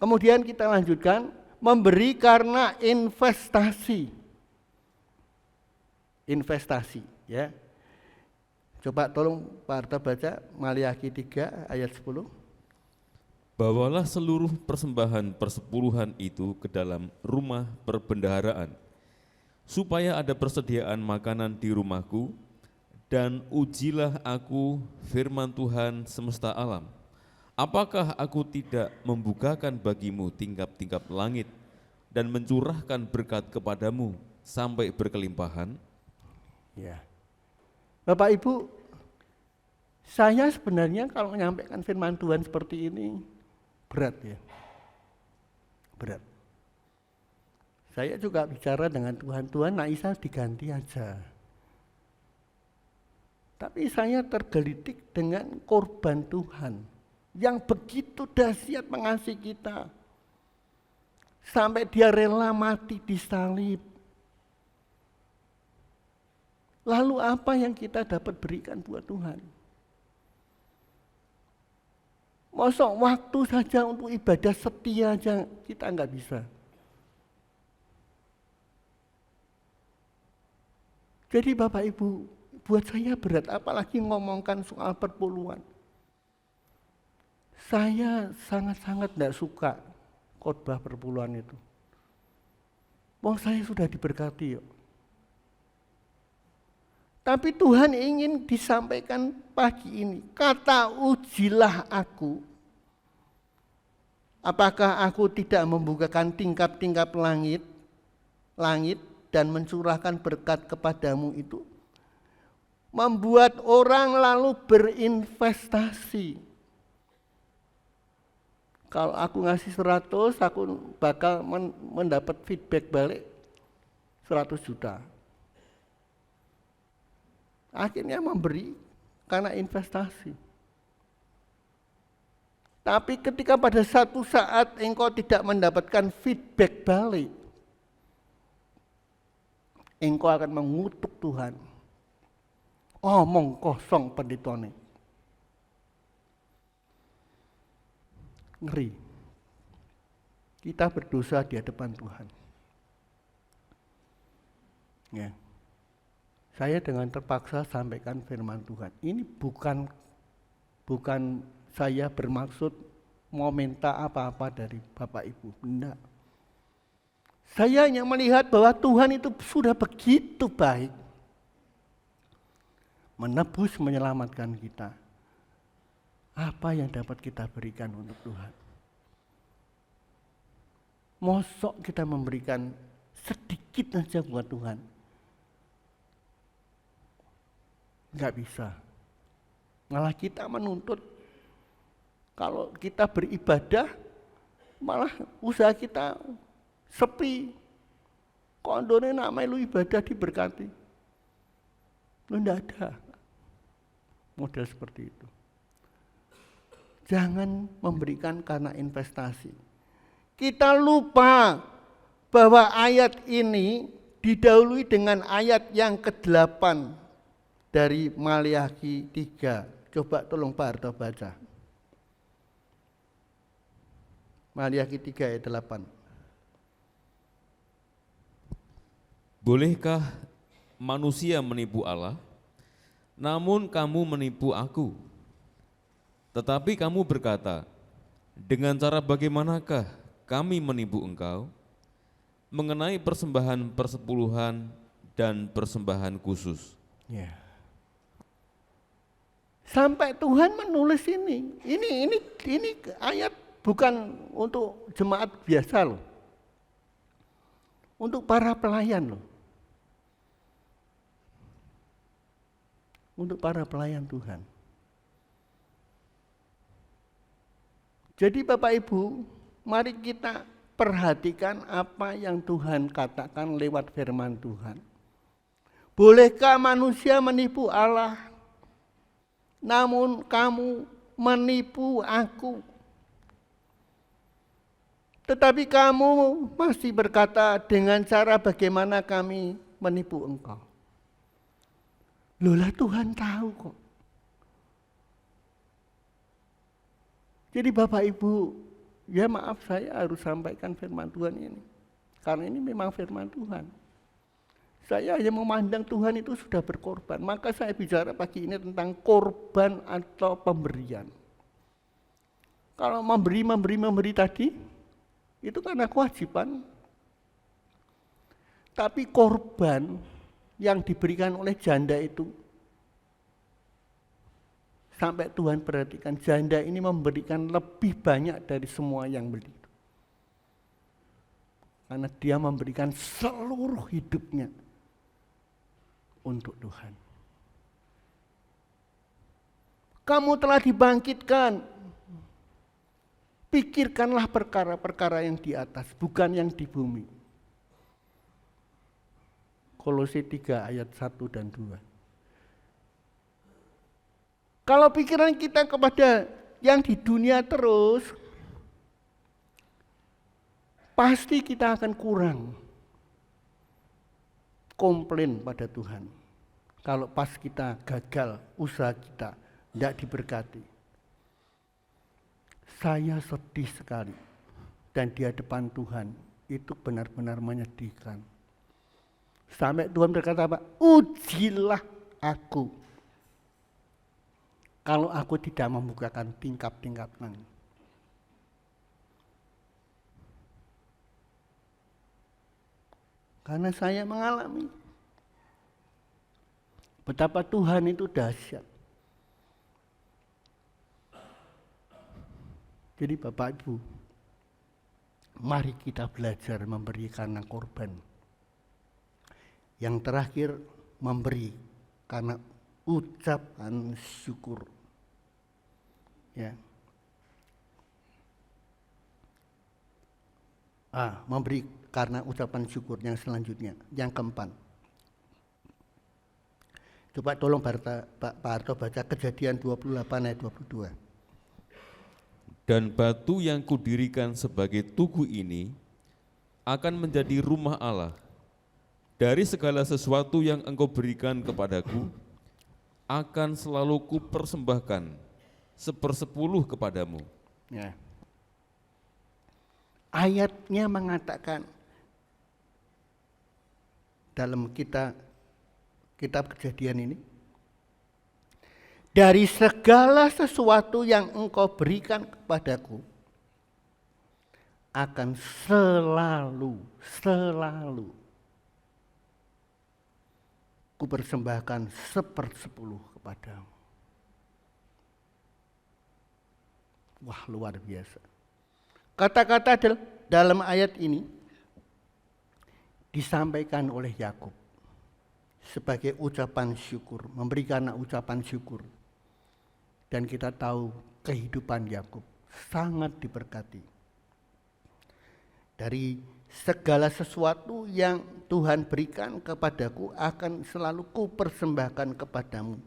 Kemudian kita lanjutkan, memberi karena investasi. Investasi, ya. Coba tolong Pak Arta baca Maliaki 3 ayat 10. Bawalah seluruh persembahan persepuluhan itu ke dalam rumah perbendaharaan, supaya ada persediaan makanan di rumahku, dan ujilah aku firman Tuhan semesta alam. Apakah aku tidak membukakan bagimu tingkap-tingkap langit dan mencurahkan berkat kepadamu sampai berkelimpahan? Ya. Bapak Ibu, saya sebenarnya kalau menyampaikan firman Tuhan seperti ini, berat ya, berat. Saya juga bicara dengan Tuhan, Naisa diganti aja. Tapi saya tergelitik dengan korban Tuhan yang begitu dahsyat mengasihi kita. Sampai dia rela mati di salib. Lalu apa yang kita dapat berikan buat Tuhan? Masa waktu saja untuk ibadah setia aja kita enggak bisa. Jadi Bapak Ibu, buat saya berat, apalagi ngomongkan soal perpuluhan. Saya sangat-sangat tidak suka khotbah perpuluhan itu. Wong saya sudah diberkati yuk. Tapi Tuhan ingin disampaikan pagi ini, kata ujilah aku. Apakah aku tidak membukakan tingkap-tingkap langit dan mencurahkan berkat kepadamu itu? Membuat orang lalu berinvestasi. Kalau aku ngasih 100, aku bakal mendapat feedback balik 100 juta. Akhirnya memberi karena investasi. Tapi ketika pada satu saat engkau tidak mendapatkan feedback balik, engkau akan mengutuk Tuhan. Omong kosong penditone. Ngeri. Kita berdosa di hadapan Tuhan. Ya. Saya dengan terpaksa sampaikan firman Tuhan. Ini bukan saya bermaksud mau minta apa-apa dari Bapak Ibu. Enggak. Saya hanya melihat bahwa Tuhan itu sudah begitu baik. Menebus, menyelamatkan kita. Apa yang dapat kita berikan untuk Tuhan? Mosok kita memberikan sedikit saja buat Tuhan? Enggak bisa. Malah kita menuntut kalau kita beribadah, malah usaha kita sepi. Kondone namanya lu ibadah diberkati. Lu enggak ada model seperti itu. Jangan memberikan karena investasi. Kita lupa bahwa ayat ini didahului dengan ayat yang ke-8 dari Maliaki 3. Coba tolong Pak Harto baca. Maliaki 3 ayat 8. Bolehkah manusia menipu Allah? Namun kamu menipu aku. Tetapi kamu berkata, dengan cara bagaimanakah kami menipu engkau? Mengenai persembahan persepuluhan dan persembahan khusus. Ya. Sampai Tuhan menulis ini. Ini ayat bukan untuk jemaat biasa loh. Untuk para pelayan loh. Untuk para pelayan Tuhan. Jadi Bapak Ibu, mari kita perhatikan apa yang Tuhan katakan lewat firman Tuhan. Bolehkah manusia menipu Allah? Namun kamu menipu aku. Tetapi kamu masih berkata dengan cara bagaimana kami menipu engkau. Loh lah Tuhan tahu kok. Jadi Bapak Ibu, ya maaf saya harus sampaikan firman Tuhan ini. Karena ini memang firman Tuhan. Saya hanya memandang Tuhan itu sudah berkorban. Maka saya bicara pagi ini tentang korban atau pemberian. Kalau memberi tadi, itu karena kewajiban. Tapi korban yang diberikan oleh janda itu, sampai Tuhan perhatikan, janda ini memberikan lebih banyak dari semua yang beli. Karena dia memberikan seluruh hidupnya untuk Tuhan. Kamu telah dibangkitkan. Pikirkanlah perkara-perkara yang di atas, bukan yang di bumi. Kolose 3 ayat 1 dan 2. Kalau pikiran kita kepada yang di dunia terus, pasti kita akan kurang komplain pada Tuhan. Kalau pas kita gagal, usaha kita tidak diberkati. Saya sedih sekali. Dan di hadapan Tuhan, itu benar-benar menyedihkan. Sampai Tuhan berkata apa? Ujilah aku. kalau aku tidak membukakan tingkap-tingkatan. Karena saya mengalami betapa Tuhan itu dahsyat. Jadi Bapak Ibu, mari kita belajar memberi karena korban. Yang terakhir, memberi karena ucapan syukur. Ya. Memberi karena ucapan syukur yang selanjutnya, yang keempat. Coba tolong Pak Harto baca Kejadian 28 ayat 22. Dan batu yang kudirikan sebagai tugu ini akan menjadi rumah Allah. Dari segala sesuatu yang engkau berikan kepadaku, akan selalu kupersembahkan 1/10 kepadamu. Ya. Ayatnya mengatakan dalam kitab Kejadian ini, dari segala sesuatu yang engkau berikan kepadaku, akan selalu kupersembahkan 1/10 kepadamu. Wah, luar biasa. Kata-kata dalam ayat ini disampaikan oleh Yakub sebagai ucapan syukur, memberikan ucapan syukur. Dan kita tahu kehidupan Yakub sangat diberkati. Dari segala sesuatu yang Tuhan berikan kepadaku akan selalu kupersembahkan kepadamu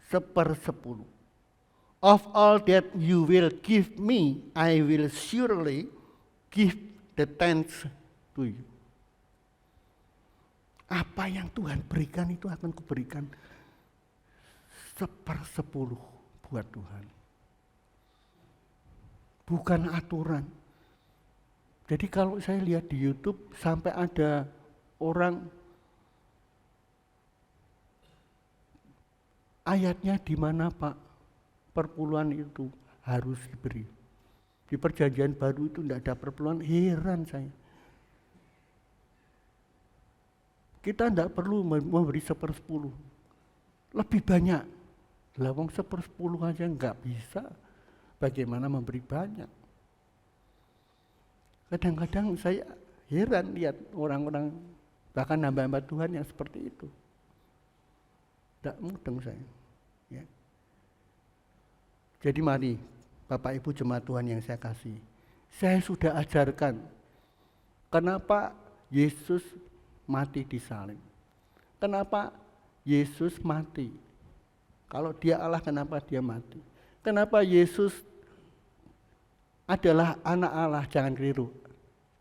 1/10. Of all that you will give me, I will surely give the tenth to you. Apa yang Tuhan berikan itu akan kuberikan 1/10 buat Tuhan. Bukan aturan. Jadi kalau saya lihat di YouTube sampai ada orang ayatnya di mana Pak perpuluhan itu harus diberi. Di Perjanjian Baru itu tidak ada perpuluhan, heran saya. Kita tidak perlu memberi 1/10, lebih banyak. Lawang 1/10 aja nggak bisa, bagaimana memberi banyak? Kadang-kadang saya heran lihat orang-orang, bahkan hamba-hamba Tuhan yang seperti itu. Tidak mudeng saya. Ya. Jadi mari Bapak Ibu jemaat Tuhan yang saya kasih, saya sudah ajarkan kenapa Yesus mati di salib. Kenapa Yesus mati? Kalau dia Allah, kenapa dia mati? Kenapa Yesus adalah anak Allah, jangan keliru.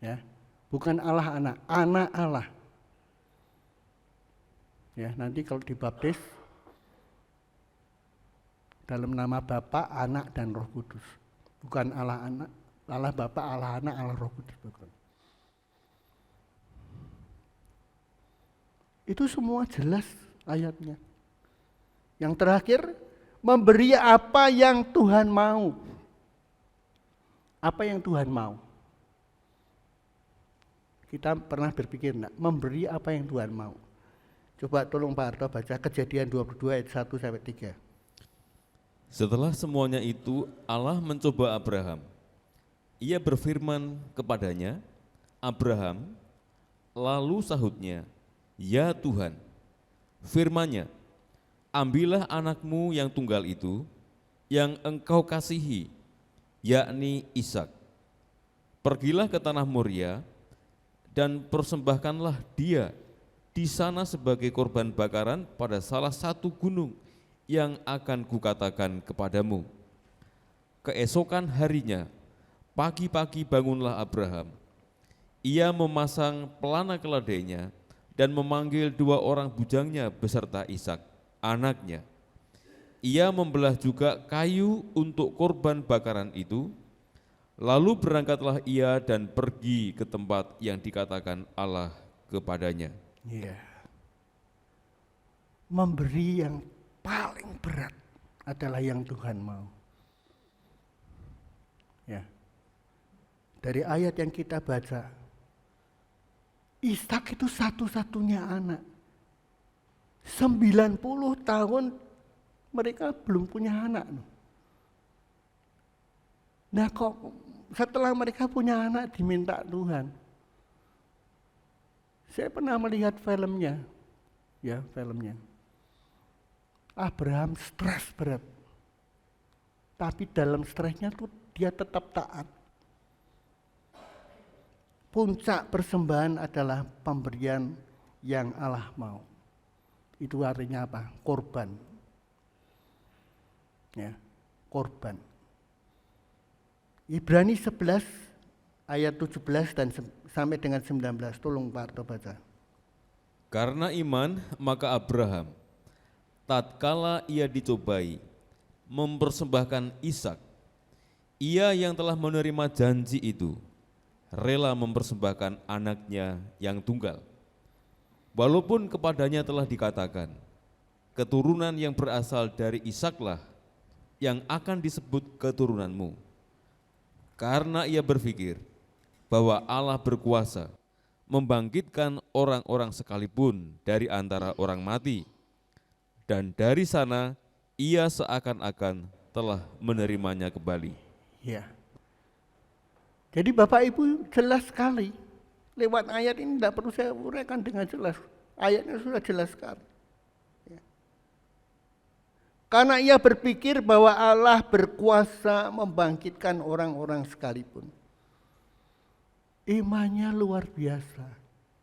Ya, bukan Allah anak, anak Allah. Ya, nanti kalau dibaptis dalam nama Bapa, Anak dan Roh Kudus. Bukan Allah anak, Allah Bapa, Allah anak, Allah Roh Kudus, bukan. Itu semua jelas ayatnya. Yang terakhir, memberi apa yang Tuhan mau. Apa yang Tuhan mau? Kita pernah berpikir enggak, memberi apa yang Tuhan mau. Coba tolong Pak Harto baca Kejadian 22 ayat 1-3. Setelah semuanya itu, Allah mencoba Abraham. Ia berfirman kepadanya, Abraham, lalu sahutnya, ya Tuhan. Firman-Nya, ambillah anakmu yang tunggal itu, yang engkau kasihi, yakni Ishak. Pergilah ke tanah Moria, dan persembahkanlah dia di sana sebagai korban bakaran pada salah satu gunung yang akan kukatakan kepadamu. Keesokan harinya, pagi-pagi bangunlah Abraham. Ia memasang pelana keledainya dan memanggil 2 orang bujangnya beserta Ishak, anaknya. Ia membelah juga kayu untuk korban bakaran itu. Lalu berangkatlah ia dan pergi ke tempat yang dikatakan Allah kepadanya. Iya. Memberi yang paling berat adalah yang Tuhan mau. Ya. Dari ayat yang kita baca, Ishak itu satu-satunya anak. 90 tahun mereka belum punya anak. Nah kok setelah mereka punya anak diminta Tuhan. Saya pernah melihat filmnya. Ya, filmnya. Abraham stres berat. Tapi dalam stresnya tuh dia tetap taat. Puncak persembahan adalah pemberian yang Allah mau. Itu artinya apa? Korban. Ya, korban. Ibrani 11 ayat 17 dan sampai dengan 19. Tolong Pak Arto baca. Karena iman, maka Abraham, tatkala ia dicobai, mempersembahkan Ishak, ia yang telah menerima janji itu, rela mempersembahkan anaknya yang tunggal. Walaupun kepadanya telah dikatakan, keturunan yang berasal dari Ishaklah yang akan disebut keturunanmu. Karena ia berpikir bahwa Allah berkuasa membangkitkan orang-orang sekalipun dari antara orang mati. Dan dari sana ia seakan-akan telah menerimanya kembali. Ya. Jadi Bapak Ibu jelas sekali. Lewat ayat ini tidak perlu saya uraikan dengan jelas. Ayatnya sudah jelas sekali. Ya. Karena ia berpikir bahwa Allah berkuasa membangkitkan orang-orang sekalipun. Imannya luar biasa.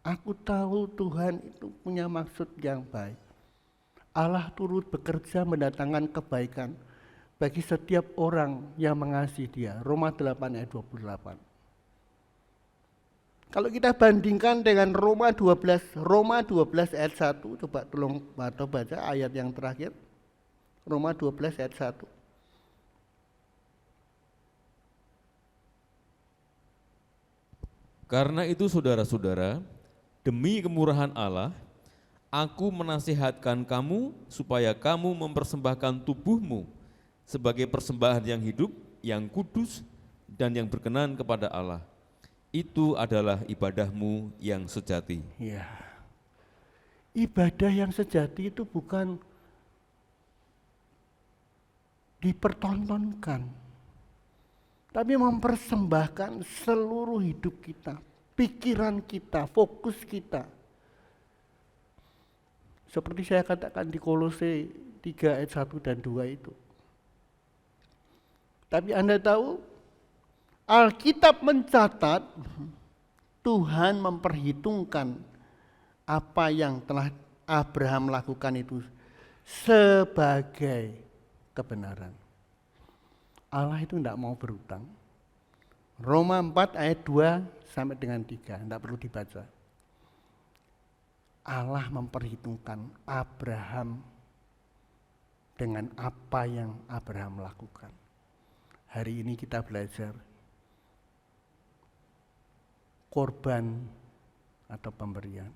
Aku tahu Tuhan itu punya maksud yang baik. Allah turut bekerja mendatangkan kebaikan bagi setiap orang yang mengasihi Dia. Roma 8 ayat 28. Kalau kita bandingkan dengan Roma 12 ayat 1, coba tolong baca ayat yang terakhir. Roma 12 ayat 1. Karena itu saudara-saudara, demi kemurahan Allah, aku menasihatkan kamu supaya kamu mempersembahkan tubuhmu sebagai persembahan yang hidup, yang kudus, dan yang berkenan kepada Allah. Itu adalah ibadahmu yang sejati. Ya. Ibadah yang sejati itu bukan dipertontonkan, tapi mempersembahkan seluruh hidup kita, pikiran kita, fokus kita. Seperti saya katakan di Kolose 3 ayat 1 dan 2 itu. Tapi Anda tahu, Alkitab mencatat Tuhan memperhitungkan apa yang telah Abraham lakukan itu sebagai kebenaran. Allah itu tidak mau berutang. Roma 4 ayat 2 sampai dengan 3, tidak perlu dibaca. Allah memperhitungkan Abraham dengan apa yang Abraham lakukan. Hari ini kita belajar korban atau pemberian.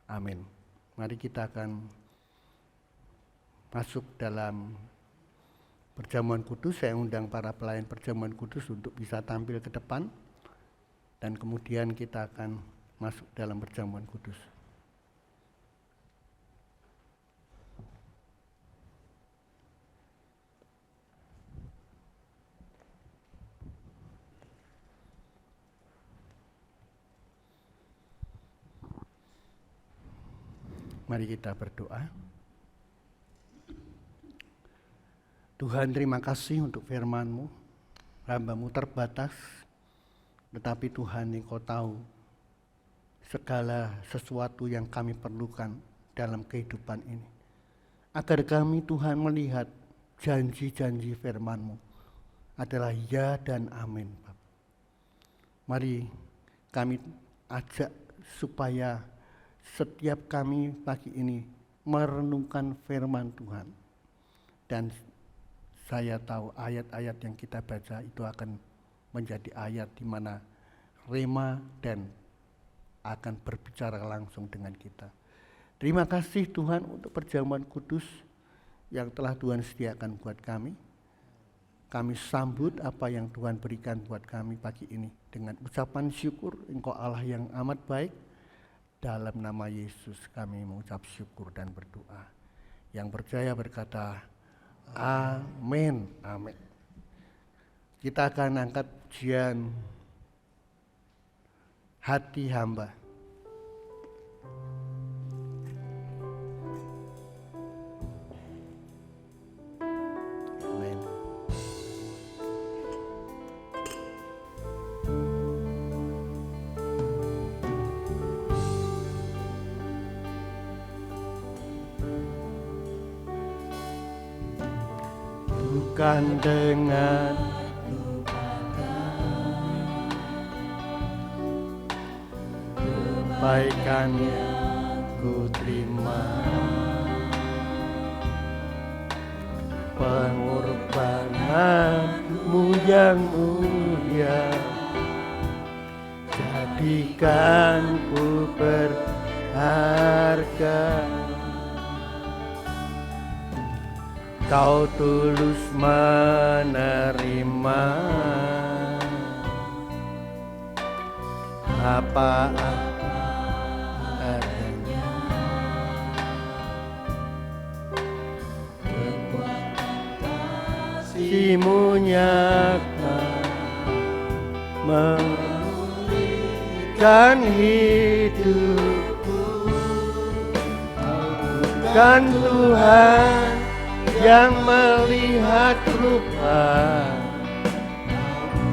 Amin. Mari kita akan masuk dalam perjamuan kudus. Saya undang para pelayan perjamuan kudus untuk bisa tampil ke depan. Dan kemudian kita akan masuk dalam perjamuan kudus. Mari kita berdoa. Tuhan, terima kasih untuk firman-Mu. Hamba-Mu terbatas, tetapi Tuhan Engkau tahu segala sesuatu yang kami perlukan dalam kehidupan ini. Agar kami Tuhan melihat janji-janji firman-Mu adalah ya dan amin. Mari kami ajak supaya setiap kami pagi ini merenungkan firman Tuhan. Dan saya tahu ayat-ayat yang kita baca itu akan menjadi ayat di mana rema dan akan berbicara langsung dengan kita. Terima kasih Tuhan untuk perjamuan kudus. yang telah Tuhan sediakan buat kami. Kami sambut apa yang Tuhan berikan buat kami pagi ini dengan ucapan syukur. Engkau Allah yang amat baik. Dalam nama Yesus kami mengucap syukur dan berdoa. Yang percaya berkata, amin, amin. Kita akan angkat pujian hati hamba. Amin. Bukan dengan kebaikan yang ku terima, pengorbananmu yang mulia, jadikan ku berharga. Kau tulus menerima apa-apa adanya, kasih-Mu nyata memulihkan hidupku. Bukan Tuhan yang melihat rupa,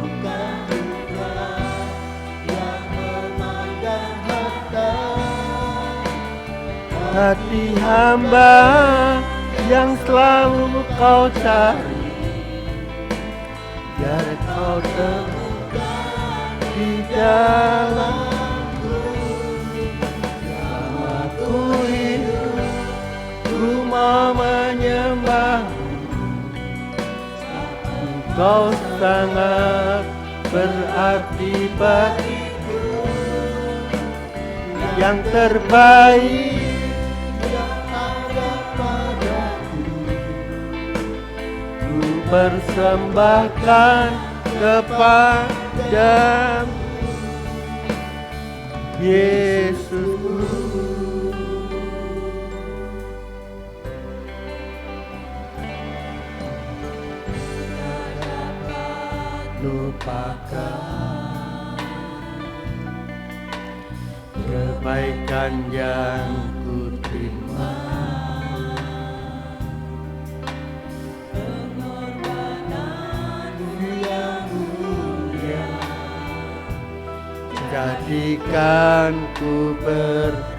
bukan Tuhan yang memandang harta, hati hamba yang selalu Kau cari, biar Kau temukan di dalamku. Selama ku hidup, ku mau menyembah-Mu. Engkau sangat berarti bagiku. Yang terbaik yang ada padaku, ku persembahkan kepada-Mu, Yesusku. Lupakan kebaikan yang ku terima, pengorbanan yang mulia, jadikan ku berharga.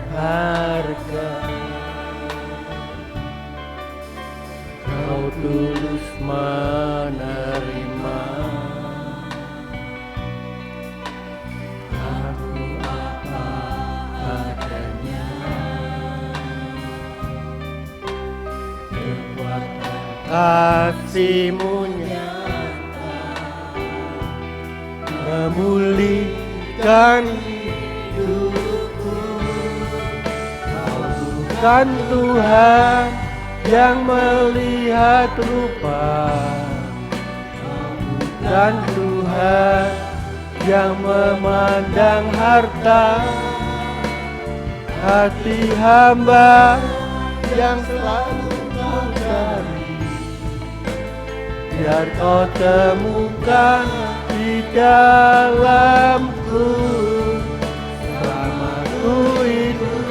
Kau tulus menerima aku apa adanya. Kekuatan kasih-Mu nyata memulihkan hidupku. Kau bukan Tuhan yang melihat rupa, bukan Tuhan yang memandang harta, hati hamba yang selalu Kau cari, biar Kau temukan di dalamku. Selama ku hidup,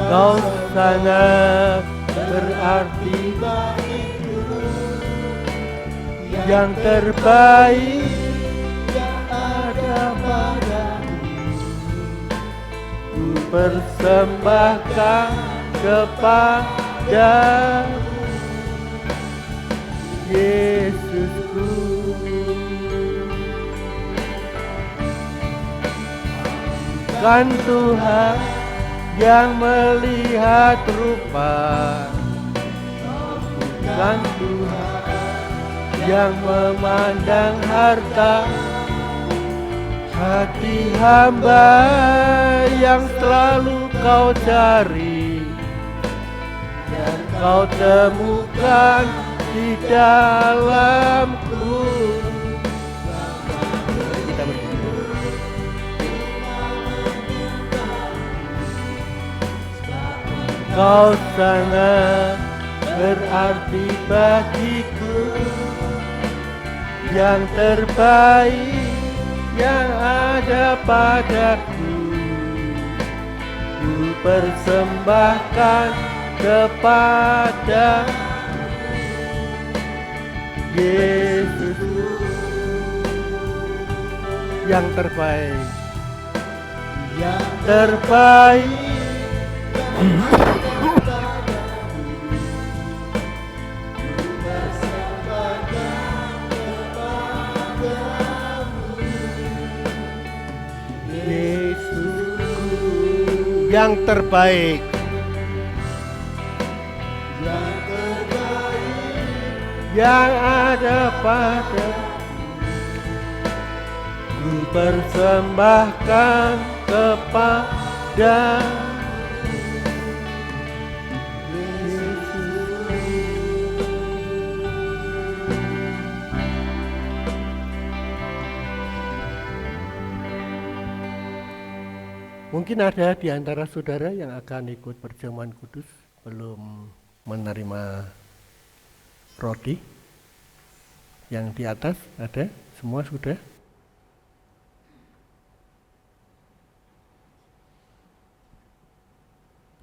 Kau sangat berarti bagiku. Yang terbaik yang ada padaku, ku persembahkan kepada-Mu, Yesusku. Bukan Tuhan yang melihat rupa, bukan Tuhan yang memandang harta, hati hamba yang selalu kau cari, yang kau temukan di dalamku. Mari kita berdiri. Kau sangat berarti bagiku, yang terbaik yang ada padaku, ku persembahkan kepada Yesus, yang terbaik, yang terbaik. Yang terbaik, yang ada pada, ku persembahkan kepada Mungkin ada di antara saudara yang akan ikut perjamuan kudus belum menerima roti. Yang di atas ada, semua sudah?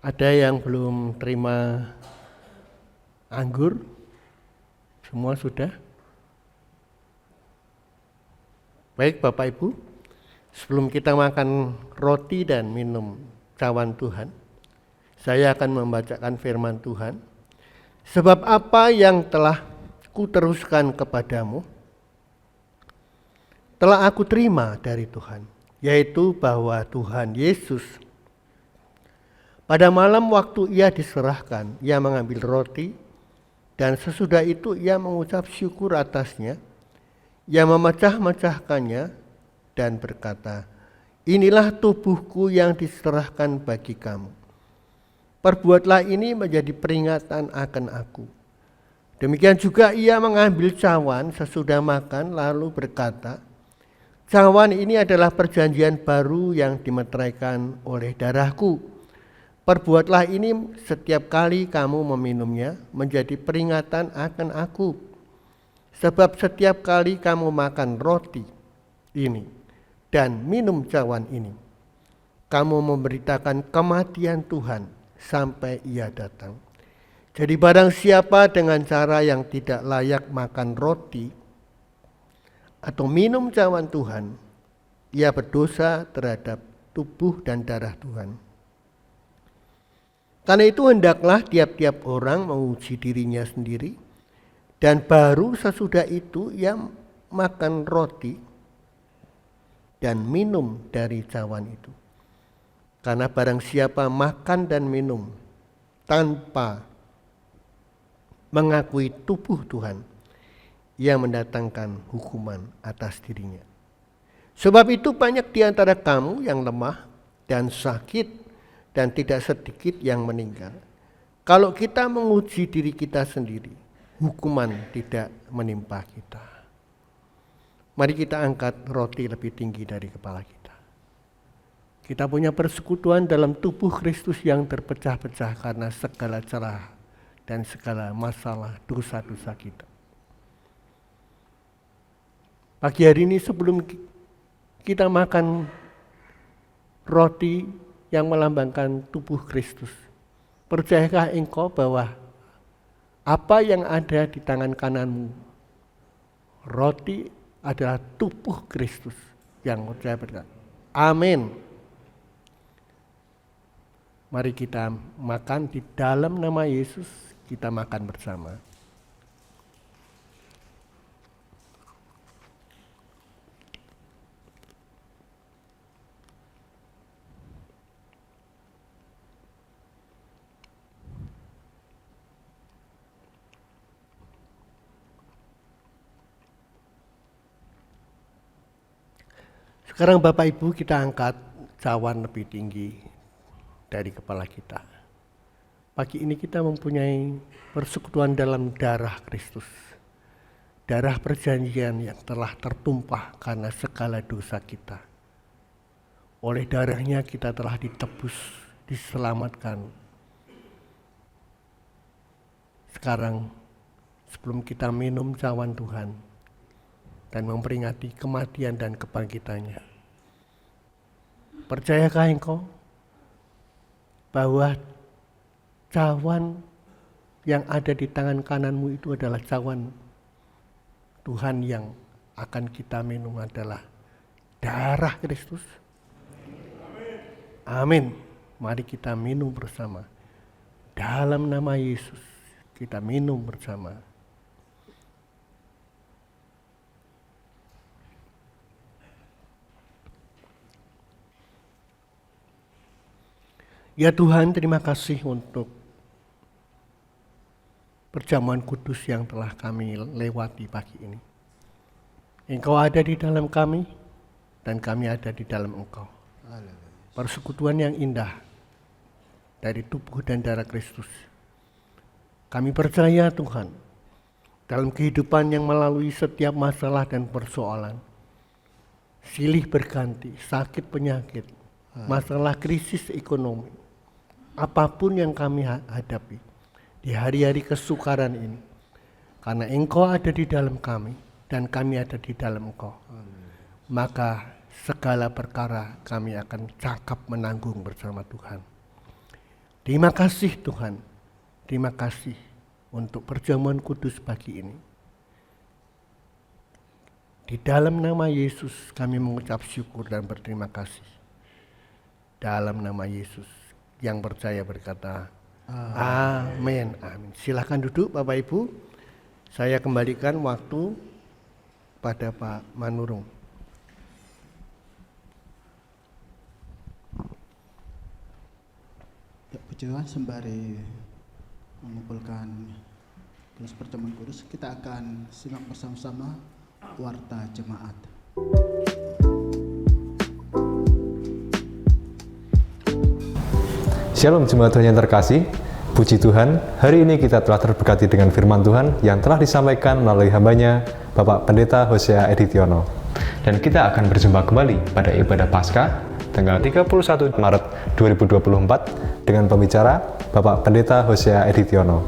Ada yang belum terima anggur? Semua sudah? Baik Bapak Ibu, sebelum kita makan roti dan minum cawan Tuhan, saya akan membacakan firman Tuhan. Sebab apa yang telah kuteruskan kepadamu, telah aku terima dari Tuhan, yaitu bahwa Tuhan Yesus pada malam waktu ia diserahkan, ia mengambil roti, dan sesudah itu ia mengucap syukur atasnya, ia memecah-mecahkannya, dan berkata, inilah tubuhku yang diserahkan bagi kamu. Perbuatlah ini menjadi peringatan akan aku. Demikian juga ia mengambil cawan sesudah makan lalu berkata, cawan ini adalah perjanjian baru yang dimeteraikan oleh darahku. Perbuatlah ini setiap kali kamu meminumnya menjadi peringatan akan aku. Sebab setiap kali kamu makan roti ini dan minum cawan ini, kamu memberitakan kematian Tuhan sampai ia datang. Jadi barang siapa dengan cara yang tidak layak makan roti atau minum cawan Tuhan, ia berdosa terhadap tubuh dan darah Tuhan. Karena itu hendaklah tiap-tiap orang menguji dirinya sendiri, dan baru sesudah itu ia makan roti dan minum dari cawan itu. Karena barang siapa makan dan minum tanpa mengakui tubuh Tuhan, ia mendatangkan hukuman atas dirinya. Sebab itu banyak di antara kamu yang lemah dan sakit, dan tidak sedikit yang meninggal. Kalau kita menguji diri kita sendiri, hukuman tidak menimpa kita. Mari kita angkat roti lebih tinggi dari kepala kita. Kita punya persekutuan dalam tubuh Kristus yang terpecah-pecah karena segala celah dan segala masalah dosa-dosa kita. Pagi hari ini sebelum kita makan roti yang melambangkan tubuh Kristus, percayakah engkau bahwa apa yang ada di tangan kananmu, roti adalah tubuh Kristus yang percaya berkata, amin. Mari kita makan di dalam nama Yesus, kita makan bersama. Sekarang Bapak Ibu kita angkat cawan lebih tinggi dari kepala kita. Pagi ini kita mempunyai persekutuan dalam darah Kristus. Darah perjanjian yang telah tertumpah karena segala dosa kita. Oleh darahnya kita telah ditebus, diselamatkan. Sekarang sebelum kita minum cawan Tuhan dan memperingati kematian dan kebangkitannya, percayakah engkau bahwa cawan yang ada di tangan kananmu itu adalah cawan Tuhan yang akan kita minum adalah darah Kristus? Amin. Mari kita minum bersama. Dalam nama Yesus kita minum bersama. Ya Tuhan, terima kasih untuk perjamuan kudus yang telah kami lewati pagi ini. Engkau ada di dalam kami dan kami ada di dalam Engkau. Persekutuan yang indah dari tubuh dan darah Kristus. Kami percaya Tuhan, dalam kehidupan yang melalui setiap masalah dan persoalan, silih berganti, sakit penyakit, masalah krisis ekonomi, apapun yang kami hadapi di hari-hari kesukaran ini, karena Engkau ada di dalam kami dan kami ada di dalam Engkau, maka segala perkara kami akan cakap menanggung bersama Tuhan. Terima kasih Tuhan, terima kasih untuk perjamuan kudus pagi ini. Di dalam nama Yesus kami mengucap syukur dan berterima kasih. Dalam nama Yesus yang percaya berkata, amin. Amin. Silakan duduk Bapak Ibu. Saya kembalikan waktu pada Pak Manurung. Ya, puji Tuhan, sembari mengumpulkan gelas perjamuan kudus, kita akan simak bersama-sama warta jemaat. Shalom jemaat Tuhan yang terkasih, puji Tuhan, hari ini kita telah terberkati dengan firman Tuhan yang telah disampaikan melalui hambanya Bapak Pendeta Hosea Editiono. Dan kita akan berjumpa kembali pada ibadah Paskah tanggal 31 Maret 2024 dengan pembicara Bapak Pendeta Hosea Editiono.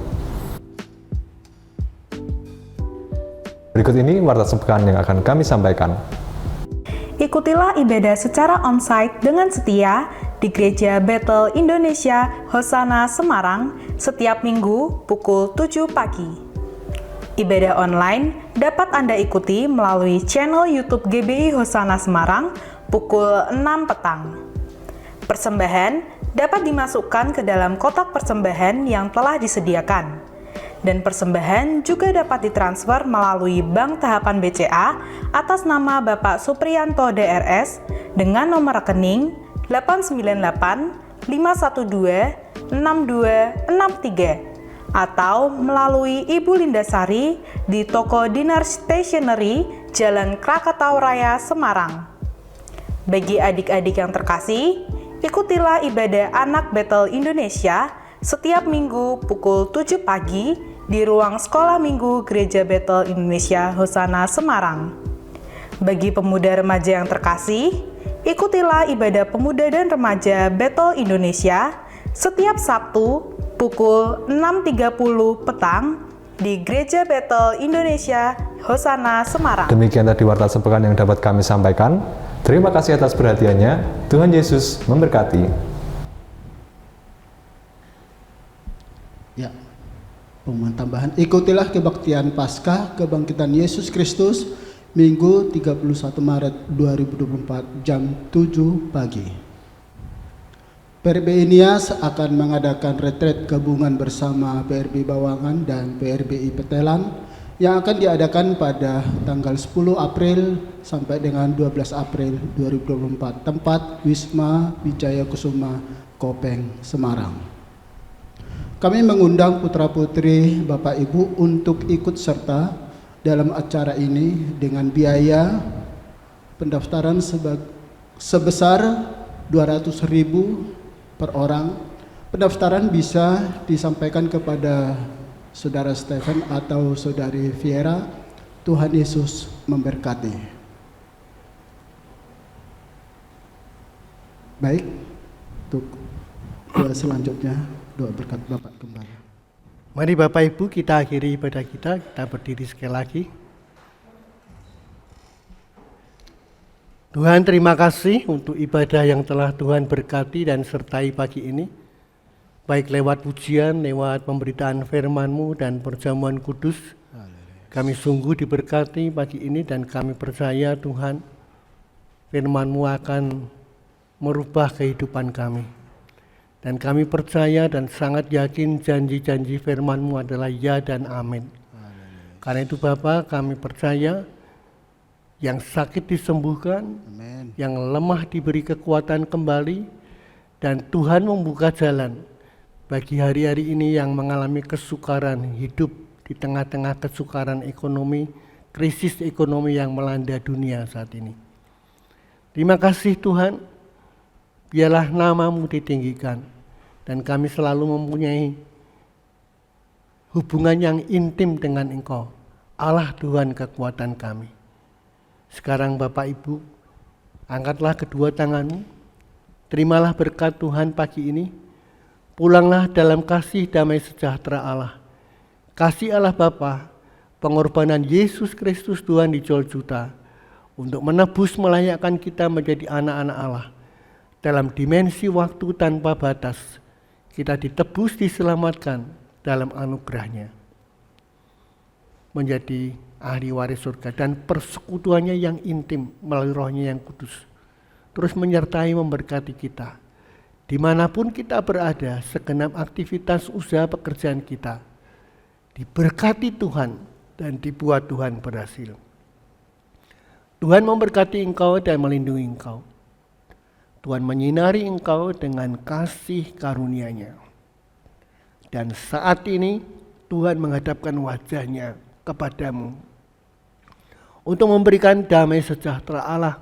Berikut ini warta sepekan yang akan kami sampaikan. Ikutilah ibadah secara onsite dengan setia di Gereja Bethel Indonesia Hosana Semarang setiap minggu pukul 7 pagi. Ibadah online dapat Anda ikuti melalui channel YouTube GBI Hosana Semarang pukul 6 petang. Persembahan dapat dimasukkan ke dalam kotak persembahan yang telah disediakan. Dan persembahan juga dapat ditransfer melalui Bank Tahapan BCA atas nama Bapak Supriyanto DRS dengan nomor rekening 898 512 6263 atau melalui Ibu Lindasari di Toko Dinar Stationery, Jalan Krakatau Raya, Semarang. Bagi adik-adik yang terkasih, ikutilah ibadah anak Bethel Indonesia setiap minggu pukul 7 pagi di ruang sekolah minggu Gereja Bethel Indonesia Hosana Semarang. Bagi pemuda remaja yang terkasih, ikutilah ibadah pemuda dan remaja Bethel Indonesia setiap Sabtu pukul 6.30 petang di Gereja Bethel Indonesia Hosana Semarang. Demikian tadi warta sepekan yang dapat kami sampaikan. Terima kasih atas perhatiannya. Tuhan Yesus memberkati. Ya, pengumuman tambahan. Ikutilah kebaktian Paskah kebangkitan Yesus Kristus Minggu 31 Maret 2024 jam 7 pagi. PRBI Nias akan mengadakan retret gabungan bersama PRBI Bawangan dan PRBI Petelan yang akan diadakan pada tanggal 10 April sampai dengan 12 April 2024. Tempat Wisma Wijaya Kusuma, Kopeng, Semarang. Kami mengundang putra-putri Bapak Ibu untuk ikut serta dalam acara ini dengan biaya pendaftaran sebesar 200.000 per orang. Pendaftaran bisa disampaikan kepada Saudara Stephen atau Saudari Viera. Tuhan Yesus memberkati. Baik, untuk doa selanjutnya, doa berkat Bapak kembali. Mari Bapak Ibu kita akhiri ibadah kita berdiri sekali lagi. Tuhan, terima kasih untuk ibadah yang telah Tuhan berkati dan sertai pagi ini. Baik lewat pujian, lewat pemberitaan firman-Mu dan perjamuan kudus. Kami sungguh diberkati pagi ini dan kami percaya Tuhan, firman-Mu akan merubah kehidupan kami. Dan kami percaya dan sangat yakin janji-janji firman-Mu adalah ya dan amin. Karena itu Bapak, kami percaya yang sakit disembuhkan, Amin. yang lemah diberi kekuatan kembali, dan Tuhan membuka jalan bagi hari-hari ini yang mengalami kesukaran hidup di tengah-tengah kesukaran ekonomi, krisis ekonomi yang melanda dunia saat ini. Terima kasih Tuhan, biarlah nama-Mu ditinggikan, dan kami selalu mempunyai hubungan yang intim dengan Engkau, Allah Tuhan kekuatan kami. Sekarang Bapak Ibu, angkatlah kedua tangan-Mu, terimalah berkat Tuhan pagi ini, pulanglah dalam kasih damai sejahtera Allah. Kasih Allah Bapa, pengorbanan Yesus Kristus Tuhan di Golgota, untuk menebus melayakkan kita menjadi anak-anak Allah. Dalam dimensi waktu tanpa batas, kita ditebus, diselamatkan dalam anugerah-Nya, menjadi ahli waris surga, dan persekutuannya yang intim melalui Roh-Nya yang kudus terus menyertai memberkati kita dimanapun kita berada. Segenap aktivitas usaha pekerjaan kita diberkati Tuhan dan dibuat Tuhan berhasil. Tuhan memberkati engkau dan melindungi engkau. Tuhan menyinari engkau dengan kasih karunia-Nya, dan saat ini Tuhan menghadapkan wajah-Nya kepadamu untuk memberikan damai sejahtera Allah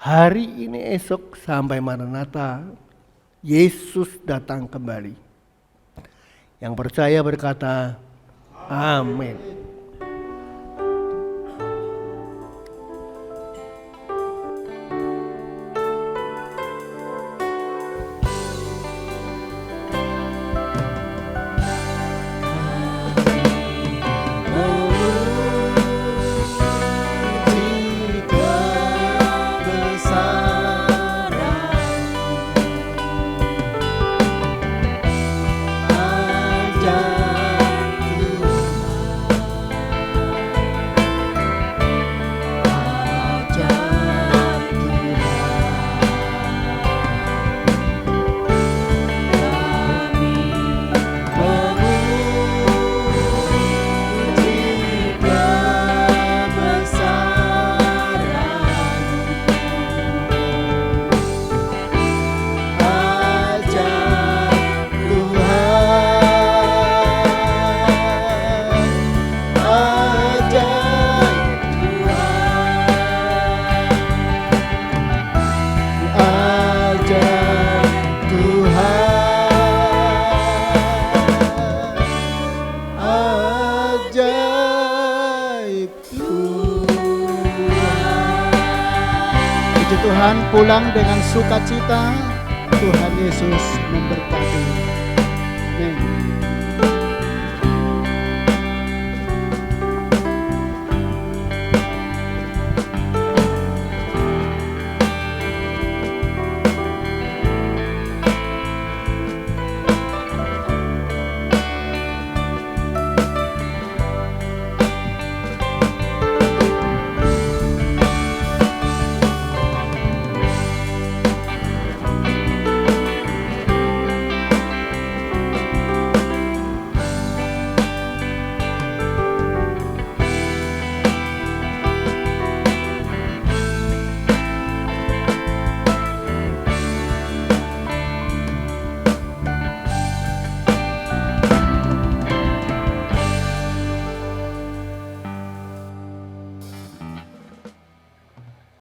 hari ini, esok, sampai Maranatha, Yesus datang kembali. Yang percaya berkata, amin. Tuhan, pulang dengan sukacita. Tuhan Yesus memberkati. Amin.